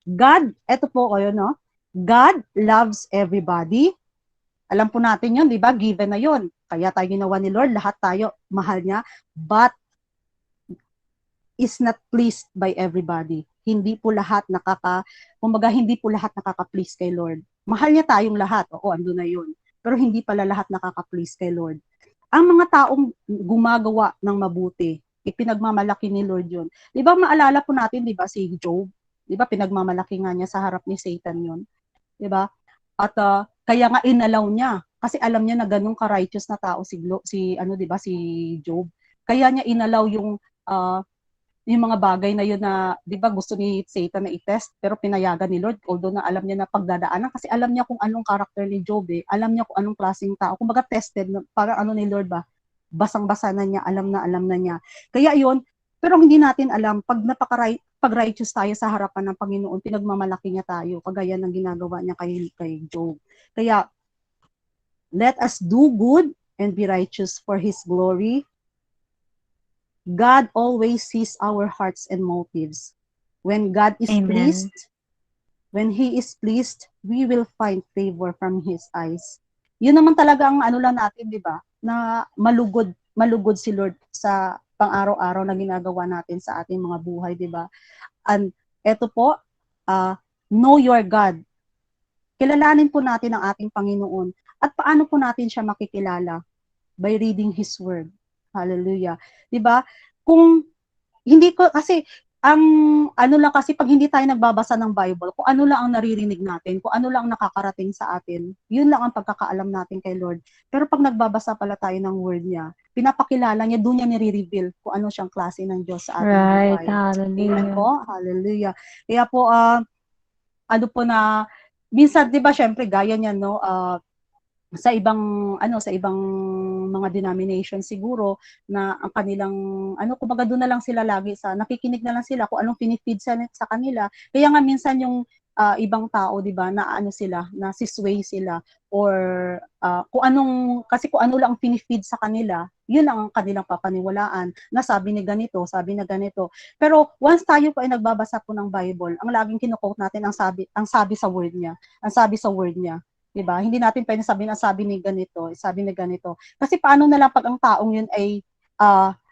God, eto po kayo, no? God loves everybody. Alam po natin yun, di ba? Given na yun. Kaya tayo ginawa ni Lord, lahat tayo mahal niya, but is not pleased by everybody. Hindi po lahat kumbaga hindi po lahat nakaka-please kay Lord. Mahal niya tayong lahat. Oo, ando na yun. Pero hindi pala lahat nakaka-please kay Lord. Ang mga taong gumagawa ng mabuti, ipinagmamalaki ni Lord yun. Di ba maalala po natin, di ba, si Job? Di ba, pinagmamalaki nga niya sa harap ni Satan yun. Di ba? At kaya nga inalaw niya kasi alam niya na ganung ka-righteous na tao si ano 'di ba si Job. Kaya niya inalaw yung mga bagay na yun na 'di ba gusto ni Satan na i-test pero pinayagan ni Lord although na alam niya na pagdadaanan kasi alam niya kung anong character ni Job eh. Alam niya kung anong klaseng tao. Kumbaga tested para ano ni Lord ba basang-basa na niya, alam na niya. Kaya yun, pero hindi natin alam pag righteous tayo sa harapan ng Panginoon, pinagmamalaki niya tayo, kagaya ng ginagawa niya kay Job. Kaya, let us do good and be righteous for His glory. God always sees our hearts and motives. When God is Amen. pleased, when He is pleased, we will find favor from His eyes. Yun naman talaga ang ano lang natin, di ba? Na malugod si Lord sa pang-araw-araw na ginagawa natin sa ating mga buhay, di ba? And eto po, know your God. Kilalanin po natin ang ating Panginoon. At paano po natin siya makikilala? By reading His Word. Hallelujah. Di ba? Kung hindi ko, kasi ang ano lang kasi pag hindi tayo nagbabasa ng Bible, kung ano lang ang naririnig natin, kung ano lang ang nakakarating sa atin, yun lang ang pagkakaalam natin kay Lord. Pero pag nagbabasa pala tayo ng word niya, pinapakilala niya, doon niya nire-reveal kung ano siyang klase ng Diyos sa ating Right. buhay. Amen Hallelujah. po. Hallelujah. Kaya po, ano po na, minsan, di ba, syempre, gaya niyan, no, sa ibang mga denomination siguro na ang kanilang kumbaga doon na lang sila lagi sa nakikinig na lang sila kung anong pinifeed sa kanila. Kaya nga minsan yung ibang tao 'di ba na sila na sisway sila or kung ano lang ang pinifeed sa kanila, yun lang ang kanilang papaniwalaan na sabi ni ganito, sabi na ganito. Pero once tayo po ay nagbabasa po ng Bible, ang laging kino-quote natin ang sabi sa word niya, ang sabi sa word niya. Diba? Hindi natin pwedeng sabihin sabi ni ganito, sabi ni ganito. Kasi paano na lang pag ang taong yun ay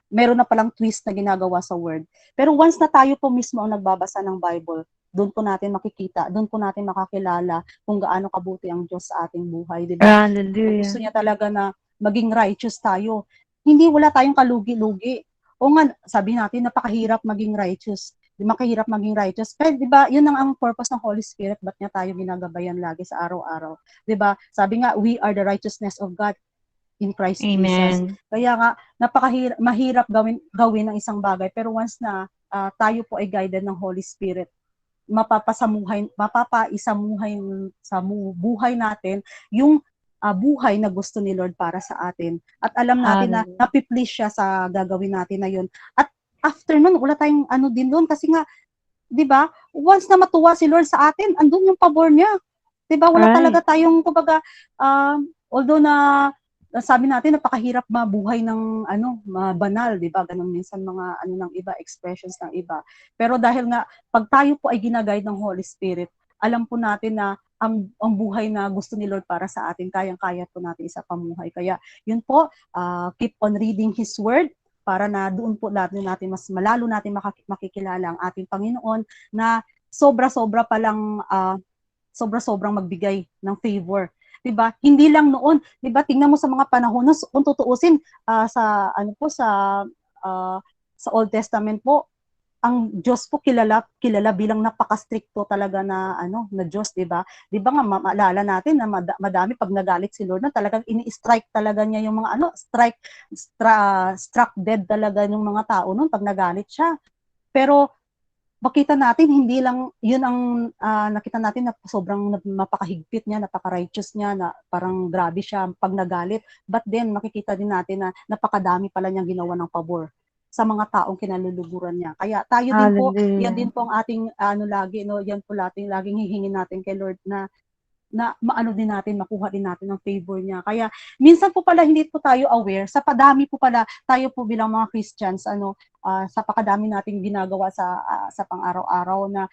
meron na palang twist na ginagawa sa word. Pero once na tayo po mismo ang nagbabasa ng Bible, doon po natin makikita, doon po natin makakilala kung gaano kabuti ang Diyos sa ating buhay, di ba? Kung Hallelujah. gusto niya talaga na maging righteous tayo, hindi wala tayong kalugi-lugi. O nga, sabi natin, napakahirap maging righteous. Makahirap maging righteous. Pero 'di ba, 'yun ang purpose ng Holy Spirit, ba't niya tayo ginagabayan lagi sa araw-araw. 'Di ba? Sabi nga, we are the righteousness of God in Christ Jesus. Amen. Kaya nga mahirap gawin ng isang bagay, pero once na tayo po ay guided ng Holy Spirit, mapapaisamuhay sa buhay natin yung buhay na gusto ni Lord para sa atin. At alam natin na napi-please siya sa gagawin natin na yun. At after nun, wala tayong din doon kasi nga, 'di ba? Once na matuwa si Lord sa atin, andun yung pabor niya. 'Di ba? Wala talaga tayong kumbaga although na sabi natin napakahirap mabuhay ng banal, 'di ba? Ganun minsan mga ng iba, expressions ng iba. Pero dahil nga pag tayo po ay ginaguide ng Holy Spirit, alam po natin na ang buhay na gusto ni Lord para sa atin, kayang-kaya po natin pamuhay. Kaya yun po, keep on reading His Word para na doon po natin mas malalo natin makikilala ang ating Panginoon na sobra-sobrang magbigay ng favor. 'Di ba? Hindi lang noon, 'di ba? Tingnan mo sa mga panahon kung tutuusin sa sa Old Testament po, ang Diyos po kilala bilang napaka-stricto talaga na Diyos, 'di ba? 'Di ba nga maalala natin na madami pag nagalit si Lord na talagang ini-strike talaga niya yung mga struck dead talaga yung mga tao noon pag nagalit siya. Pero makita natin hindi lang yun ang nakita natin na sobrang mapakahigpit niya, napaka-righteous niya, na parang grabe siya pag nagalit. But then makikita din natin na napakadami pala niyang ginawa ng pabor sa mga taong kinaluluguran niya. Kaya tayo din po, yan din po ang ating lagi, yan po laging hihingin natin kay Lord na na maano din natin, makuha din natin ang favor niya. Kaya minsan po pala hindi po tayo aware, sa padami po pala tayo po bilang mga Christians, sa pakadami nating ginagawa sa pang-araw-araw na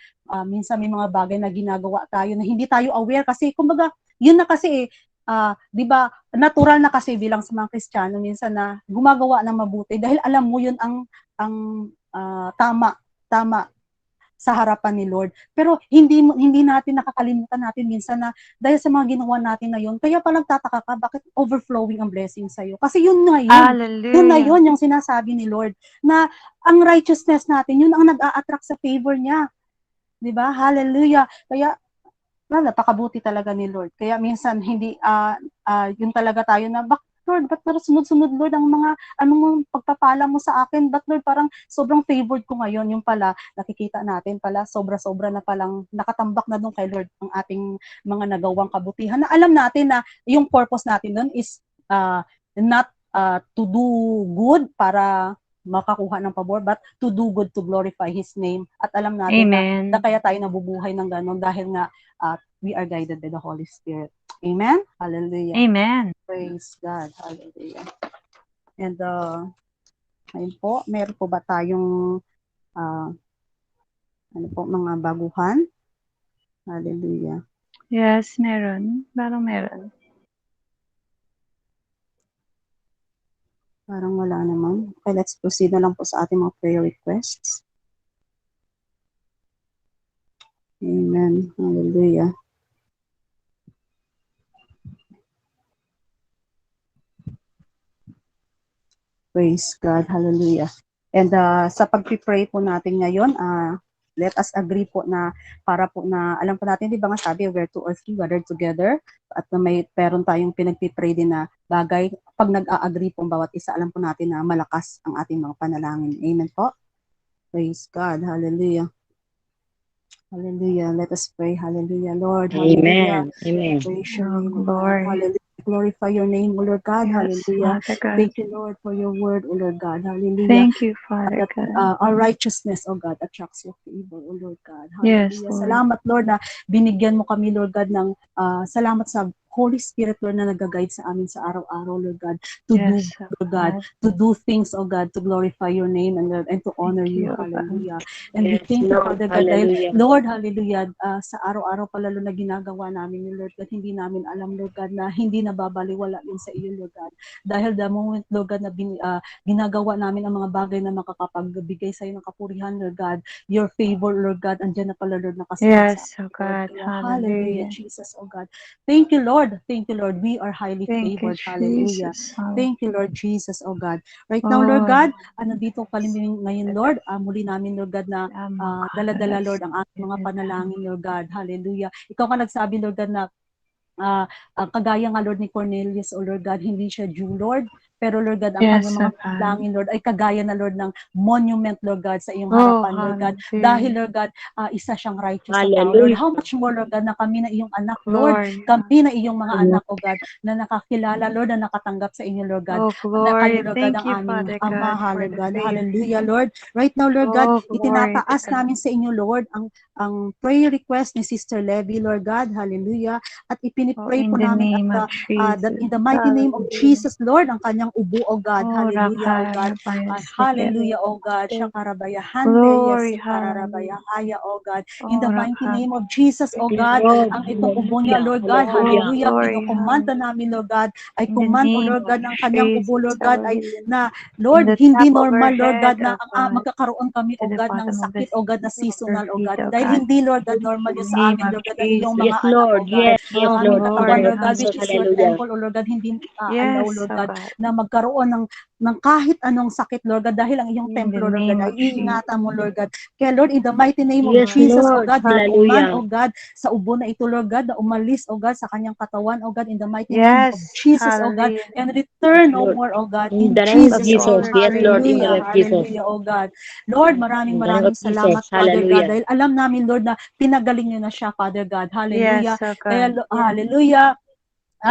minsan may mga bagay na ginagawa tayo na hindi tayo aware kasi kumbaga yun na kasi 'di ba natural na kasi bilang sa mga Kristiyano minsan na gumagawa ng mabuti dahil alam mo yun ang tama sa harapan ni Lord. Pero hindi natin nakakalimutan natin minsan na dahil sa mga ginawa natin na yun, kaya pa nagtataka ka bakit overflowing ang blessing sa iyo. Kasi yun na yun. Yun na Hallelujah. yun yung sinasabi ni Lord na ang righteousness natin, yun ang nag-a-attract sa favor niya. 'Di ba? Hallelujah. Kaya napakabuti talaga ni Lord. Kaya minsan hindi yun talaga tayo na Lord, ba't sunod-sunod Lord ang mga anong pagpapala mo sa akin? Ba't Lord parang sobrang favored ko ngayon? Yung pala, nakikita natin pala, sobra-sobra na palang nakatambak na doon kay Lord ang ating mga nagawang kabutihan. Na alam natin na yung purpose natin doon is not to do good para makakuha ng pabor, but to do good to glorify His name. At alam natin na kaya tayo nabubuhay ng ganon dahil nga we are guided by the Holy Spirit. Amen? Hallelujah. Amen. Praise God. Hallelujah. And ayun po, meron po ba tayong mga baguhan? Hallelujah. Yes, meron. Parang meron. Parang wala naman. Okay, let's proceed na lang po sa ating mga prayer requests. Amen. Hallelujah. Praise God. Hallelujah. And sa pag-pray po natin ngayon, let us agree po na para po na, alam po natin, di ba nga sabi, where two or three gathered together, at meron tayong pinag-pray din na bagay, pag nag-a-agree po bawat isa, alam po natin na malakas ang ating mga panalangin. Amen po. Praise God. Hallelujah. Hallelujah. Let us pray. Hallelujah, Lord. Hallelujah. Amen. Amen. Praise your name, O Lord. God. Hallelujah. Glorify your name, O Lord God. Yes, Hallelujah. Father God. Thank you, Lord, for your word, O Lord God. Hallelujah. Thank you, Father That God. our righteousness, O God, attracts your favor, O Lord God. Yes, Hallelujah. Lord. Salamat, Lord, na binigyan mo kami, Lord God, ng salamat sa Holy Spirit, Lord, na nag-guide sa amin sa araw-araw, Lord God, to do, Yes, Lord God, to do things, O God, to glorify your name and to honor Thank you. you, O God. Hallelujah. And we Yes, thank you, Lord. Father God, dahil, Hallelujah. Lord, hallelujah, sa araw-araw pala, Lord, na ginagawa namin, Lord God, hindi namin alam, Lord God, na hindi nababaliwala yun sa iyo, Lord God. Dahil the moment, Lord God, na ginagawa namin ang mga bagay na makakapagbigay sa iyo ng kapurihan, Lord God, your favor, Lord God, andyan na pala, Lord, nakasulat sa Yes, O God. Hallelujah, Hallelujah. Jesus, oh God. Thank you, Lord. Thank you, Lord. We are highly Thank you, favored. Hallelujah. Jesus. Thank you, Lord Jesus, oh God. Right now, Lord Oh, God, nandito kami ngayon, Lord. Muli namin, Lord God, na dala-dala, Lord, ang ating mga panalangin, Lord God. Hallelujah. Ikaw ka nagsabi, Lord God, na kagaya nga, Lord, ni Cornelius, o Lord God, hindi siya Jew, Lord. Pero, Lord God, ang yes, kanyang mga panalangin, Lord, ay kagaya na, Lord, ng monument, Lord God, sa iyong Oh, harapan, Lord God. hallelujah. Dahil, Lord God, isa siyang righteous na tao, Lord. Hallelujah. How much more, Lord God, na kami na iyong anak, Lord. Glory. Kami na iyong mga anak, O God, na nakakilala, Lord, na nakatanggap sa inyo, Lord God. Oh, Na glory. kayo, Lord God, Thank ang you, aming Father Ama, God, for Lord the God. faith. Hallelujah, Lord. Right now, Lord God, Oh, glory itinataas to God. namin sa inyo, Lord, ang prayer request ni Sister Levy, Lord God. Hallelujah. At Oh, ipinipray in po the namin name of that Jesus. in the mighty name of Jesus, Lord, ang kanyang ubo, O God. Oh, Hallelujah, O God. Rakaya Hallelujah, O God. Shakarabaya hande, Glory, yes, hallelujah. kararabaya haya, O God. In Oh, the mighty Rakaya. name of Jesus, O Yes, God, Lord. ang itong ubo niya, Hallelujah. Lord God. Hallelujah. Hallelujah. Glory, Kinukumanda namin, Lord God. Ay in the command, O name Lord of God, ng kanyang ubo, Jesus, Lord God, ay hallelujah. na, In Lord, the hindi top of her normal, Lord God, head, na oh God, magkakaroon kami, to O the God, ng bottom of sakit, O God, na her seasonal, O feet, God. oh Dahil God. hindi, Lord God, normal In yun the sa name amin, of Lord God, na iyong Jesus. mga Yes, anak, O Lord. God. Yes, yes, Ang Oh, aming Lord. In the katawan, name glory, of Lord God, which Jesus. is your hallelujah. Hallelujah. temple, O Lord God, hindi allow, Yes, Lord oh God, God. na magkaroon ng kahit anong sakit, Lord God, dahil ang iyong In the templo, Lord God, name ay of Jesus. iingatan mo, Lord God. Kaya, Lord, in the mighty name of Yes, Jesus, O Lord. God, we command, Hallelujah. O God, sa ubo na ito, Lord God, na umalis, O God, sa kanyang katawan, O God, in the mighty name of Yes, Jesus, O God, hallelujah. and return no Lord. more, O God, In in the name of Jesus' Give all name. Jesus. her Yes, Lord. In the Hallelujah, name praise. of Jesus. hallelujah, O God. Lord, In the name maraming of salamat, Jesus. Father God, Hallelujah. dahil alam namin, Lord, na pinagaling niyo na siya, Father God. Yes, Hallelujah. oh Kaya, God. hallelujah.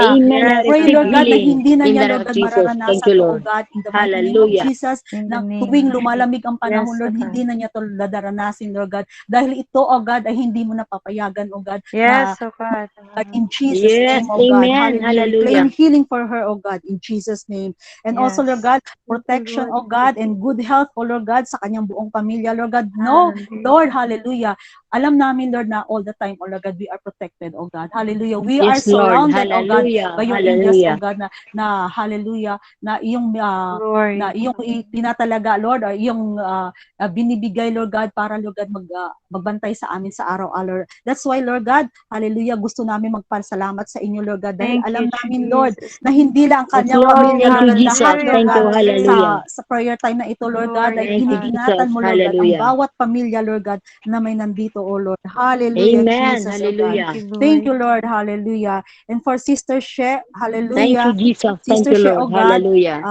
Amen. I Yes, Pray, receive Lord God, na healing hindi na in niya, the name Lord of God, Jesus. Thank mararanasan you, to, O Lord. God, in the mighty name of Hallelujah. Jesus, in the na name tuwing of lumalamig ang panahon, Yes, Lord, oh hindi God. na niya to dadaranasin, Lord God. Dahil ito, O God, ay hindi mo napapayagan, O God, na Yes, oh God. in Jesus' Yes. name, O God. Amen. Hallelujah. We claim Hallelujah. healing for her, O God, in Jesus' name. And also, Lord Yes. God, Thank you, protection, Lord. O God, and good health, O Lord God, sa kanyang buong pamilya, Lord God. No, Hallelujah. Lord, hallelujah. Alam namin, Lord, na all the time, O Lord God, we are protected, O God. Hallelujah. We are Yes, Lord. surrounded, O God, Hallelujah. by your angels, O Hallelujah. God, na hallelujah, na Glory. iyong tinatalaga, Lord, or iyong binibigay, Lord God, para, Lord God, magbantay sa amin sa araw-araw. That's why, Lord God, hallelujah, gusto namin magpasalamat sa inyo, Lord God, dahil Thank alam you, namin, Lord, Jesus. na hindi lang ang Yes, kanyang Lord. pamilya, Thank Lord, you, Jesus. lahat, Lord Thank you. God, Hallelujah. sa prayer time na ito, Lord God, ay Glory, Thank you, God. iniingatan Jesus. mo, Lord God, ang Hallelujah. bawat pamilya, Lord God, na may nandito, O Lord. Hallelujah, Amen. Jesus, O God. Hallelujah. Thank you, Thank Lord. you, Lord. Hallelujah. And for Sister She, Thank you, hallelujah. Jesus. Thank Sister you, She, Lord. O God, Hallelujah.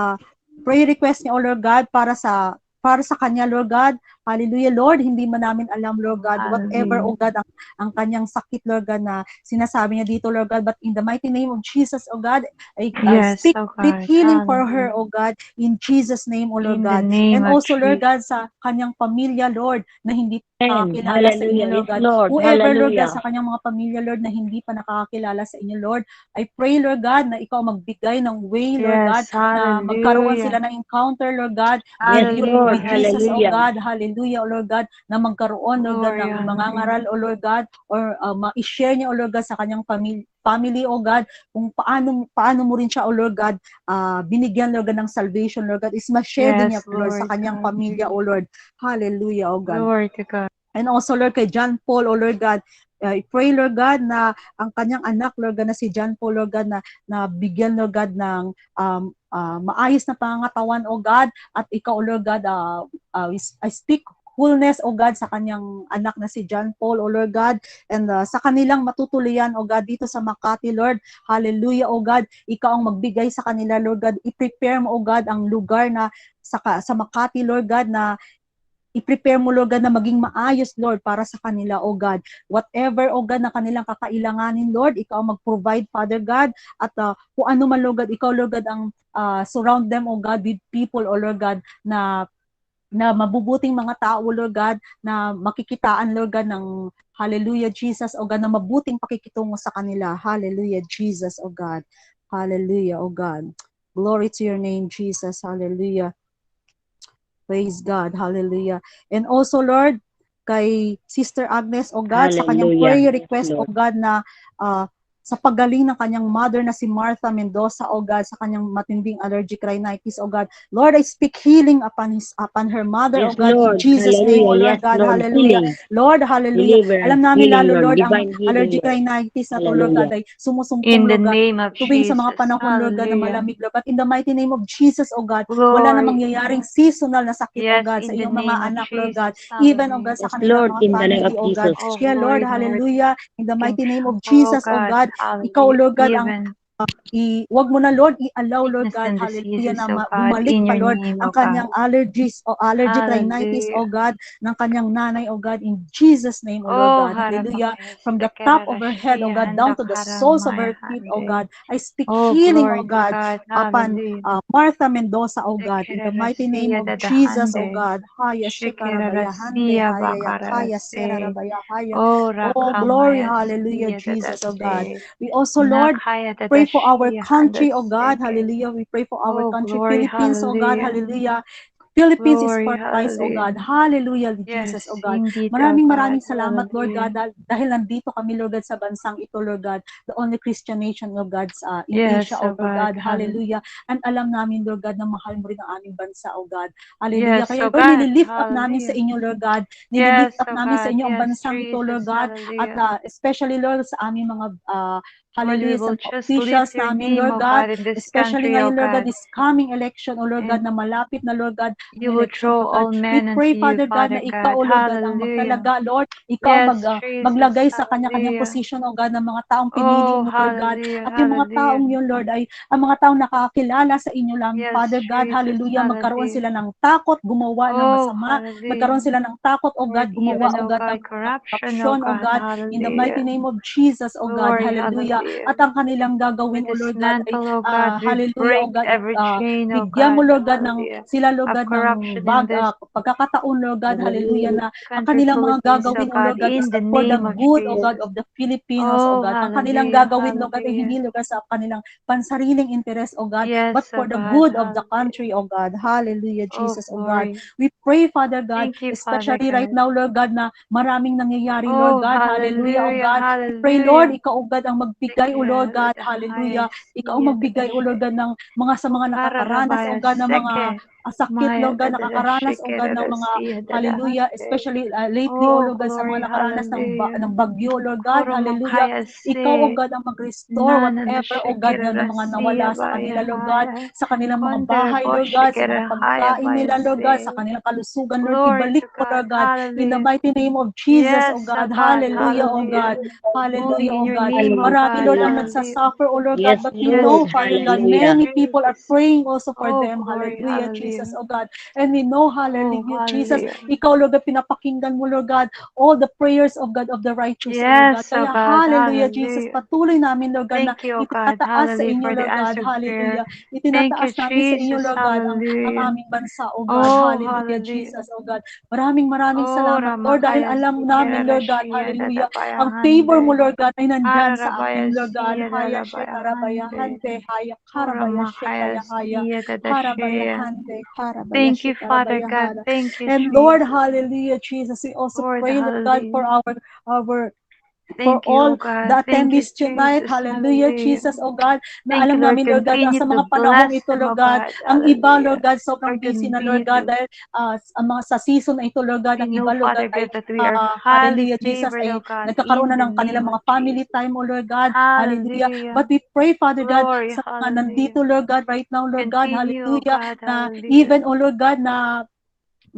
prayer request niya, O Lord God, para sa kanya, Lord God. Hallelujah, Lord. Hindi man namin alam, Lord God, whatever, O Hallelujah. God, ang kanyang sakit, Lord God, na sinasabi niya dito, Lord God. But in the mighty name of Jesus, O God, I Yes, speak oh complete God. healing for her, Hallelujah. O God, in Jesus' name, O Lord In the God. name And of also, Lord Jesus. God, sa kanyang pamilya, Lord, na hindi Amen. nakakilala sa inyo, Hallelujah. Lord Yes, God. Lord. Whoever, Lord God, Hallelujah. sa kanyang mga pamilya, Lord, na hindi pa nakakakilala sa inyo, Lord, I pray, Lord God, na ikaw magbigay ng way, Lord God, Yes, na magkaroon hallelujah. sila ng encounter, Lord God, Yes, with you, Lord. with Hallelujah. Jesus, O Hallelujah. God, hallelujah, O Lord God, na magkaroon, Lord God, Glory, ng hallelujah. mangangaral, O Lord God, or ma-share niya, O Lord God, sa kanyang family, O God, kung paano mo rin siya, O Lord God, binigyan, Lord God, ng salvation, Lord God, is ma-share din niya, Yes, Lord, sa Lord kanyang God. pamilya, O Lord, hallelujah, O God. Glory to God. And also, Lord, kay John Paul, O Lord God, I pray, Lord God, na ang kanyang anak, Lord God, na si John Paul, Lord God, na bigyan, Lord God, ng maayos na pangangatawan, O God, at ikaw, Lord God, I speak wholeness, O God, sa kanyang anak na si John Paul, O Lord God, and sa kanilang matutuloyan, O God, dito sa Makati, Lord, hallelujah, O God, ikaw ang magbigay sa kanila, Lord God, i-prepare mo, O God, ang lugar na sa Makati, Lord God, na i-prepare mo, Lord God, na maging maayos, Lord, para sa kanila, O God. Whatever, O God, na kanilang kakailanganin, Lord, ikaw mag-provide, Father God, at kung ano man, Lord God, ikaw, Lord God, ang surround them, O God, with people, O Lord God, na mabubuting mga tao, Lord God, na makikitaan, Lord God, ng hallelujah, Jesus, O God, na mabuting pakikitungo sa kanila. Hallelujah, Jesus, O God. Hallelujah, O God. Glory to your name, Jesus. Hallelujah. Praise God. Hallelujah. And also, Lord, kay Sister Agnes, O God, sa kanyang Hallelujah. prayer Yes, request, O Lord. God, na sa pagaling ng kanyang mother na si Martha Mendoza, O God, sa kanyang matinding allergic rhinitis, O God. Lord, I speak healing upon her mother, O Yes, God, in Lord. Jesus' name, O Hallelujah. Yes, Lord God. Lord. Hallelujah. Healing. Lord, hallelujah. Deliverance. Alam namin Healing, lalo, Lord. Lord, ang Divine healing, allergic Lord. rhinitis na to, Lord God, Hallelujah. ay sumusumpong, In the Lord God, name of tuwing sa mga Jesus. panahon, Lord God, na Hallelujah. malamig, Lord. But in the mighty name of Jesus, O God, wala na Glory. mangyayaring seasonal na sakit, O Yes, God, sa in the iyong mga name of anak, Lord God, Jesus. even, O Hallelujah. God, sa Yes, kanilang Lord. mga In the name family, of O God. Jesus. Oh, Kaya, Lord, glory, Lord. hallelujah, in the Can- mighty name of Oh, Jesus, O God. God, ikaw, Hallelujah. Lord God, ang Even wag mo na, Lord, i-allow, Lord sickness God, and hallelujah, diseases, na oh God, bumalik in pa, your Lord, name, ang oh God. kanyang allergies o allergic rhinitis, Hallelujah. O God, ng kanyang nanay, O God, in Jesus' name, O Lord Oh, God, hallelujah, harabakaya, from the top of her head, O sekerarashia, God, down to the soles of handakaramaya, her feet, O hande. God, I speak Oh, healing, O glory to God, God. upon Hallelujah. Martha Mendoza, O God, in the mighty name Sekerarashia of Jesus, O dadahande. God, haya shekarabaya hande, Shekerarashia haya ya kaya bakarase. serarabaya haya. Oh, Oh, glory, rakamaya, hallelujah, sia Jesus, O God. dadase. We also, Lord, Nakaya pray for our dadashia, country, oh God, handaseke. hallelujah. We pray for our Oh, country, glory, Philippines, oh God, hallelujah. hallelujah. Philippines is Glory, paradise, oh hallelujah. God. Hallelujah, Jesus, Yes, oh God. indeed, oh Maraming God. maraming salamat, Lord God, Hallelujah. dahil nandito kami, Lord God, sa bansang ito, Lord God, the only Christian nation, Lord God, in Asia, Yes, oh oh Lord God. God. Hallelujah. Hallelujah. And alam namin, Lord God, na mahal mo rin ang aming bansa, oh God. Hallelujah. Yes, Kaya, oh Lord, God. nililift up namin sa Hallelujah. inyo, Lord God. Yes, Nililift up oh namin sa God. inyo ang Yes, bansang ito, Lord Jesus. God. At Hallelujah. especially, Lord, sa aming mga Lord, we hallelujah, sa will mga just officials lift your namin, name, Lord oh God, God, in this especially country, oh ngayon, Lord God, God. this coming election, oh Lord God, And na malapit na, Lord God, ang you will election, draw Lord God. all We men pray, unto you, Father God, Father na ikaw, God. oh Lord God, ang Hallelujah. magtalaga, Lord. Ikaw ang Yes, Jesus. maglagay sa kanya-kanyang Hallelujah. posisyon, oh God, ng mga taong pinili Oh, mo, Lord God. hallelujah. At yung mga Hallelujah. taong yun, Lord, ay ang mga taong nakakakilala sa inyo lang, Yes, Father God, Jesus. hallelujah, magkaroon Hallelujah. sila ng takot, gumawa ng Oh, masama, magkaroon hallelujah. sila ng takot, oh Lord, God, gumawa, even, oh oh God, ng God, corruption, oh corruption, oh God. God, in the mighty Hallelujah. name of Jesus, oh God, Glory, hallelujah. at ang kanilang gagawin, O Lord God, ay dismantle, oh God. We hallelujah, O break God, every chain, oh bigyan mo, God. Lord God, ng Hallelujah. sila, Lord Of God, ng corruption in this pagkakataon, Lord God, hallelujah, na ang country, kanilang mga Philippines, oh gagawin, O God, Lord God, is in the for the name of good, O Jesus. God, of the Filipinos, O Oh, God. Ang kanilang hallelujah, gagawin, Lord God, ay hindi, hallelujah. Lord God, sa kanilang pansariling interest, O God, Yes, but oh for the God, good of the hallelujah. country, O God. Hallelujah, Oh, Jesus, O God. glory. We pray, Father God, Thank you, Father especially right God. now, Lord God, na maraming nangyayari, Lord Oh, God. Hallelujah, O hallelujah, God. We pray, Lord, hallelujah. ikaw, O God, ang magbigay, O Lord God. Hallelujah. Ikaw ang magbigay, O Lord God, ng sa mga nakakaranas, O Kararabaya God, ng mga seke. sakit, Maya Lord God, dadada nakakaranas, O God, ng mga shekerarasiya hallelujah, dadahate. especially lately, O Oh, Lord God, sa glory, mga nakaranas hallelujah. ng bagyo, Lord God, hallelujah. Koromakaya Ikaw, O se. God, ang mag-restore Nana da whatever, O God, na mga shekerarasiya nawala sa baya kanila, Lord God, haya. sa kanilang mga Kondera bahay, bo Lord God, sa mga shekerahaya pagkain baya nila, Lord God, sa se. kanilang kalusugan, Lord, Glory ibalik to mo, God, Lord God, in the hallelujah. mighty name of Jesus, Yes, O oh God, God, hallelujah, O hallelujah. God, hallelujah, Moving in O your God. name, oh Marami, God, Lord, ang hallelujah. nagsasuffer, O Lord God, Yes, but we Yes, Lord. know, Father God, Jesus, Hallelujah. many people are Jesus. praying also for Oh, them, glory, hallelujah, Jesus, hallelujah. O God, and we know, Oh, hallelujah, Jesus, hallelujah. ikaw, Lord God, pinapakinggan mo, Lord God, all the prayers of God, of the righteous, O Lord God, Yes, oh kaya God, hallelujah, Jesus, hallelujah. patuloy namin, Lord God, na Thank you, oh God, itinataas sa hallelujah, inyo, for the Lord God, answered prayer. hallelujah, Thank you, itinataas namin sa inyo, Jesus, Lord God, ang hallelujah. aming bansa, O God, Oh, hallelujah, hallelujah. Jesus, O God, maraming Oh, salamat, Lord, dahil Ramakaya alam namin, Lord God, Sikerarashia hallelujah, ang favor mo, Dadabayahande. Lord God, ay nandyan sa Hararabaya amin, Lord God, Sia haya Dadabayahande. shekarabaya haya Oh, karabaya Ramakaya shekaya haya Sia harabaya Dadashia. hande harabaya Thank you, Father shekarabaya God. hara. Thank you, And Lord, Jesus. hallelujah, Jesus, we also Lord, pray, Lord God, for hallelujah. our for Thank you, all oh God. the Thank you, attendees tonight. Jesus. Hallelujah, Hallelujah. Jesus, oh God, na Thank you, alam Lord. namin, Lord God, Continue sa to mga panahong bless ito, them, Lord oh God, God. ang iba, Hallelujah. Lord God, sobrang Lord, busy na, continue Lord God, to. dahil ang mga sa season na ito, Lord God, We ang know, iba, Lord Father God, ay God, that we are highly hallelujah, Jesus, favored, ay oh God, nagkakaroon in na the ng kanilang name of mga family Jesus. time, oh Lord God, hallelujah. Hallelujah. But we pray, Father God, Glory, sa mga hallelujah. nandito, Lord God, right now, Lord God, Continue, oh hallelujah, God, na hallelujah. even, oh Lord God, na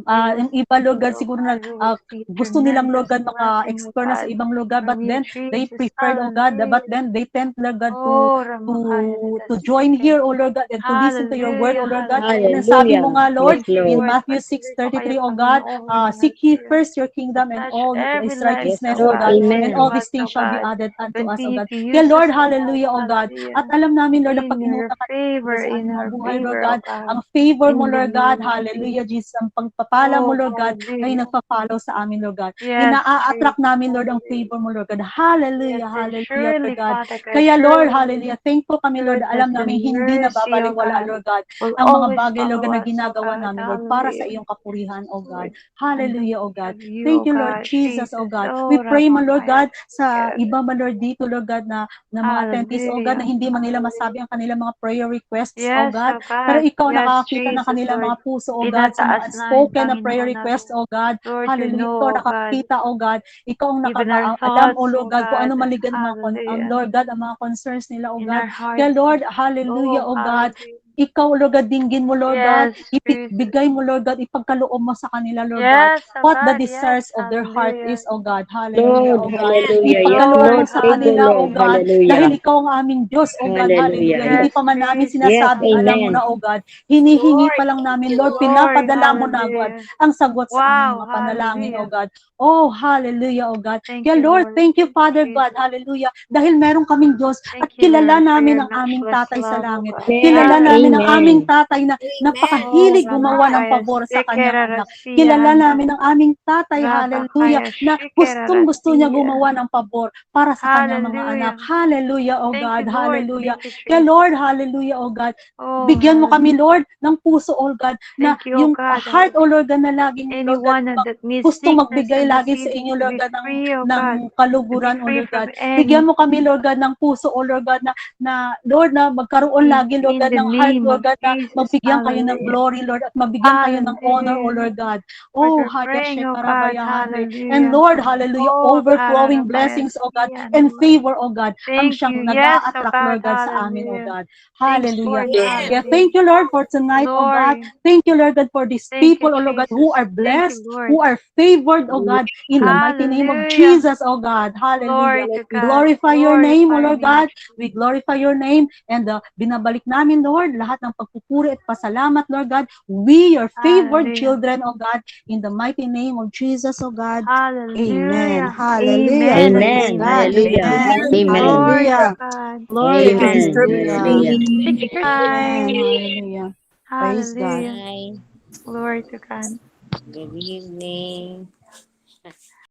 You will yung iba, Lord see, God, oh siguro na God, we will see gusto nilang, Lord tremendous God, blessing, oh maka-explore na sa God, ibang lugar, but from you, then they Jesus. preferred, oh God, but Hallelujah. then they tend, Lord God, Oh, to Ramakaya join Dadasike. here, oh Lord God, and to listen to your word, Hallelujah, oh Lord God. And hallelujah. ang sabi mo Hallelujah. nga, Lord, Yes, Thank you, in Lord. Lord. Matthew Patuloy po kayo 6:33, oh God, Panginoon. seek ye Hallelujah. first your To kingdom and touch all every his lives, Yes, righteousness, oh oh Lord. God, God, next and to all Amen. these us, things oh shall be God. added unto us, oh Continue God. to Kaya use us, Lord, oh God. hallelujah, oh God. At Hallelujah. alam namin, Lord, na In pag your inuuna ka favor, sa in aming mga our buhay, Lord favor, oh God, God. ang favor mo, In the Lord God, name of hallelujah, Jesus. Jesus, ang pagpapala mo, Oh, Lord God, ay hallelujah. nagpa-follow sa amin, Lord God. Yes, Ina-attract Jesus. namin, Lord, ang favor Hallelujah. mo, Lord God. Yes, Hallelujah, and hallelujah, Lord surely, God. Father God, Kaya, Lord, surely hallelujah, thankful kami, Lord, na goodness alam namin and hindi na mercy, oh babaliwala, God, Lord God, will ang mga always bagay, Lord follow God, na us, oh ginagawa God. namin, Lord, para sa Hallelujah. iyong kapurihan, oh God. Lord, and the Hallelujah, oh glory God. of you, Thank oh you, Lord God, Jesus, oh Jesus. God. We Oh, pray, my Lord Ramakaya. God, sa iba man, Lord, dito, Lord God, na mga attendees, oh God, na Hallelujah. hindi man nila Hallelujah. masabi ang kanilang mga prayer requests, oh Yes, God. oh Pero God. ikaw Yes, nakakakita ng Jesus, kanilang Lord. mga puso, oh God, sa mga Tinataas namin, unspoken na prayer Panginoon requests, namin. oh God. Lord, you Hallelujah. Ikaw know, oh God, nakakita, oh God. Ikaw ang even our alam, oh thoughts, Lord oh God, kung God. ano maligan ang mga, Hallelujah. Lord God, ang mga concerns nila, oh In God. our Kaya hearts. Lord, hallelujah, Oh, oh God. hallelujah. Ikaw, Lord God, dinggin mo, Lord God. Yes, Jesus. Bigay mo, Lord God, ipagkaloob mo sa kanila, Lord God. Yes, oh What the God, yes. desires of their heart Hallelujah. is, oh God. Hallelujah, Lord, oh God. hallelujah. Yes, Ipagkaloob mo Lord, Lord. sa Favor, kanila, oh Lord. hallelujah. God. Dahil Hallelujah. ikaw ang aming Diyos, oh God. Hallelujah. Hallelujah. Hindi Yes, pa man namin Jesus. Yes, sinasabi, alam mo amen. na, Hallelujah. oh God. Hinihingi Lord, pa lang thank namin, you, Lord. Lord. Glory, Pinapadala mo na, God, hallelujah. ang sagot sa aming Wow, mga panalangin, oh hallelujah. God. Oh, hallelujah, oh God. Thank Kaya you, Lord, Lord. thank you, Thank you, Father God. Jesus. Hallelujah. Dahil meron kaming Diyos at Thank you, kilala Lord, for namin your ang aming matchless tatay sa love, oh langit. God. Yes, Kilala namin ang Hallelujah. aming amen. tatay na Amen. Oh, napakahilig Yes, gumawa God. ng Ramakaya pabor sa kanyang Sekera anak. Rasia Kilala Handa. namin ang aming tatay, hallelujah, Rabakaya na Shikera gustong-gusto niya Rasia. gumawa ng pabor para sa kanyang mga anak. Hallelujah. Hallelujah, oh Thank God, you, Lord. hallelujah. Thank you, Kaya Jesus. Lord, hallelujah, oh God, Oh, bigyan mo kami, hallelujah. Lord, ng puso, oh God, na Thank you, oh yung God. heart, oh Lord God, na laging, Lord God, Anyone that needs gusto sickness magbigay and lagi sa diseases inyo, to Lord be God, free, oh ng God. To be kaluguran, O free Lord from God. any Bigyan mo kami, Lord God, ng puso, O Lord God, Lord, na magkaroon lagi, Lord in God, the ng heart, name Lord of God, na Jesus. magbigyan kayo ng Hallelujah. glory, Lord, at mabigyan kayo ng honor, O Hallelujah. Lord God. Lord, Oh, we're praying, Hayashe oh God. Karabayahande. And Hallelujah. Lord, hallelujah, Oh, overflowing Kararabaya blessings, O God, and Siyanamay. favor, O God, ang Thank siyang you. Yes, oh nag-a-attract, God. Lord God, sa amin, O Hallelujah. God. Thank you, Hallelujah. Lord. Amen. Yeah, Hallelujah. thank you, Lord, for tonight, oh God. Glory. Thank you, Lord God, for these Thank you, people, oh Lord God, who Jesus. are Thank you, blessed, Lord. who are favored, oh God. God, in the mighty name of Hallelujah. Jesus, oh God. Hallelujah. Glory to We God. glorify your name, oh Glorify Lord me. God. We glorify your name and binabalik namin, Lord, lahat ng pagpupuri at pasalamat, Lord God. We, your favored Hallelujah. children, oh God, in the mighty name of Jesus, oh God. Amen. Hallelujah. Hallelujah. Amen. Praise Amen. God. Hallelujah. Amen. Amen. Glory to Hallelujah. God. Glory. Amen. Hallelujah. Hallelujah. Take your Amen. time. Hallelujah. Praise God. Hallelujah. Bye. Glory to God. Good evening.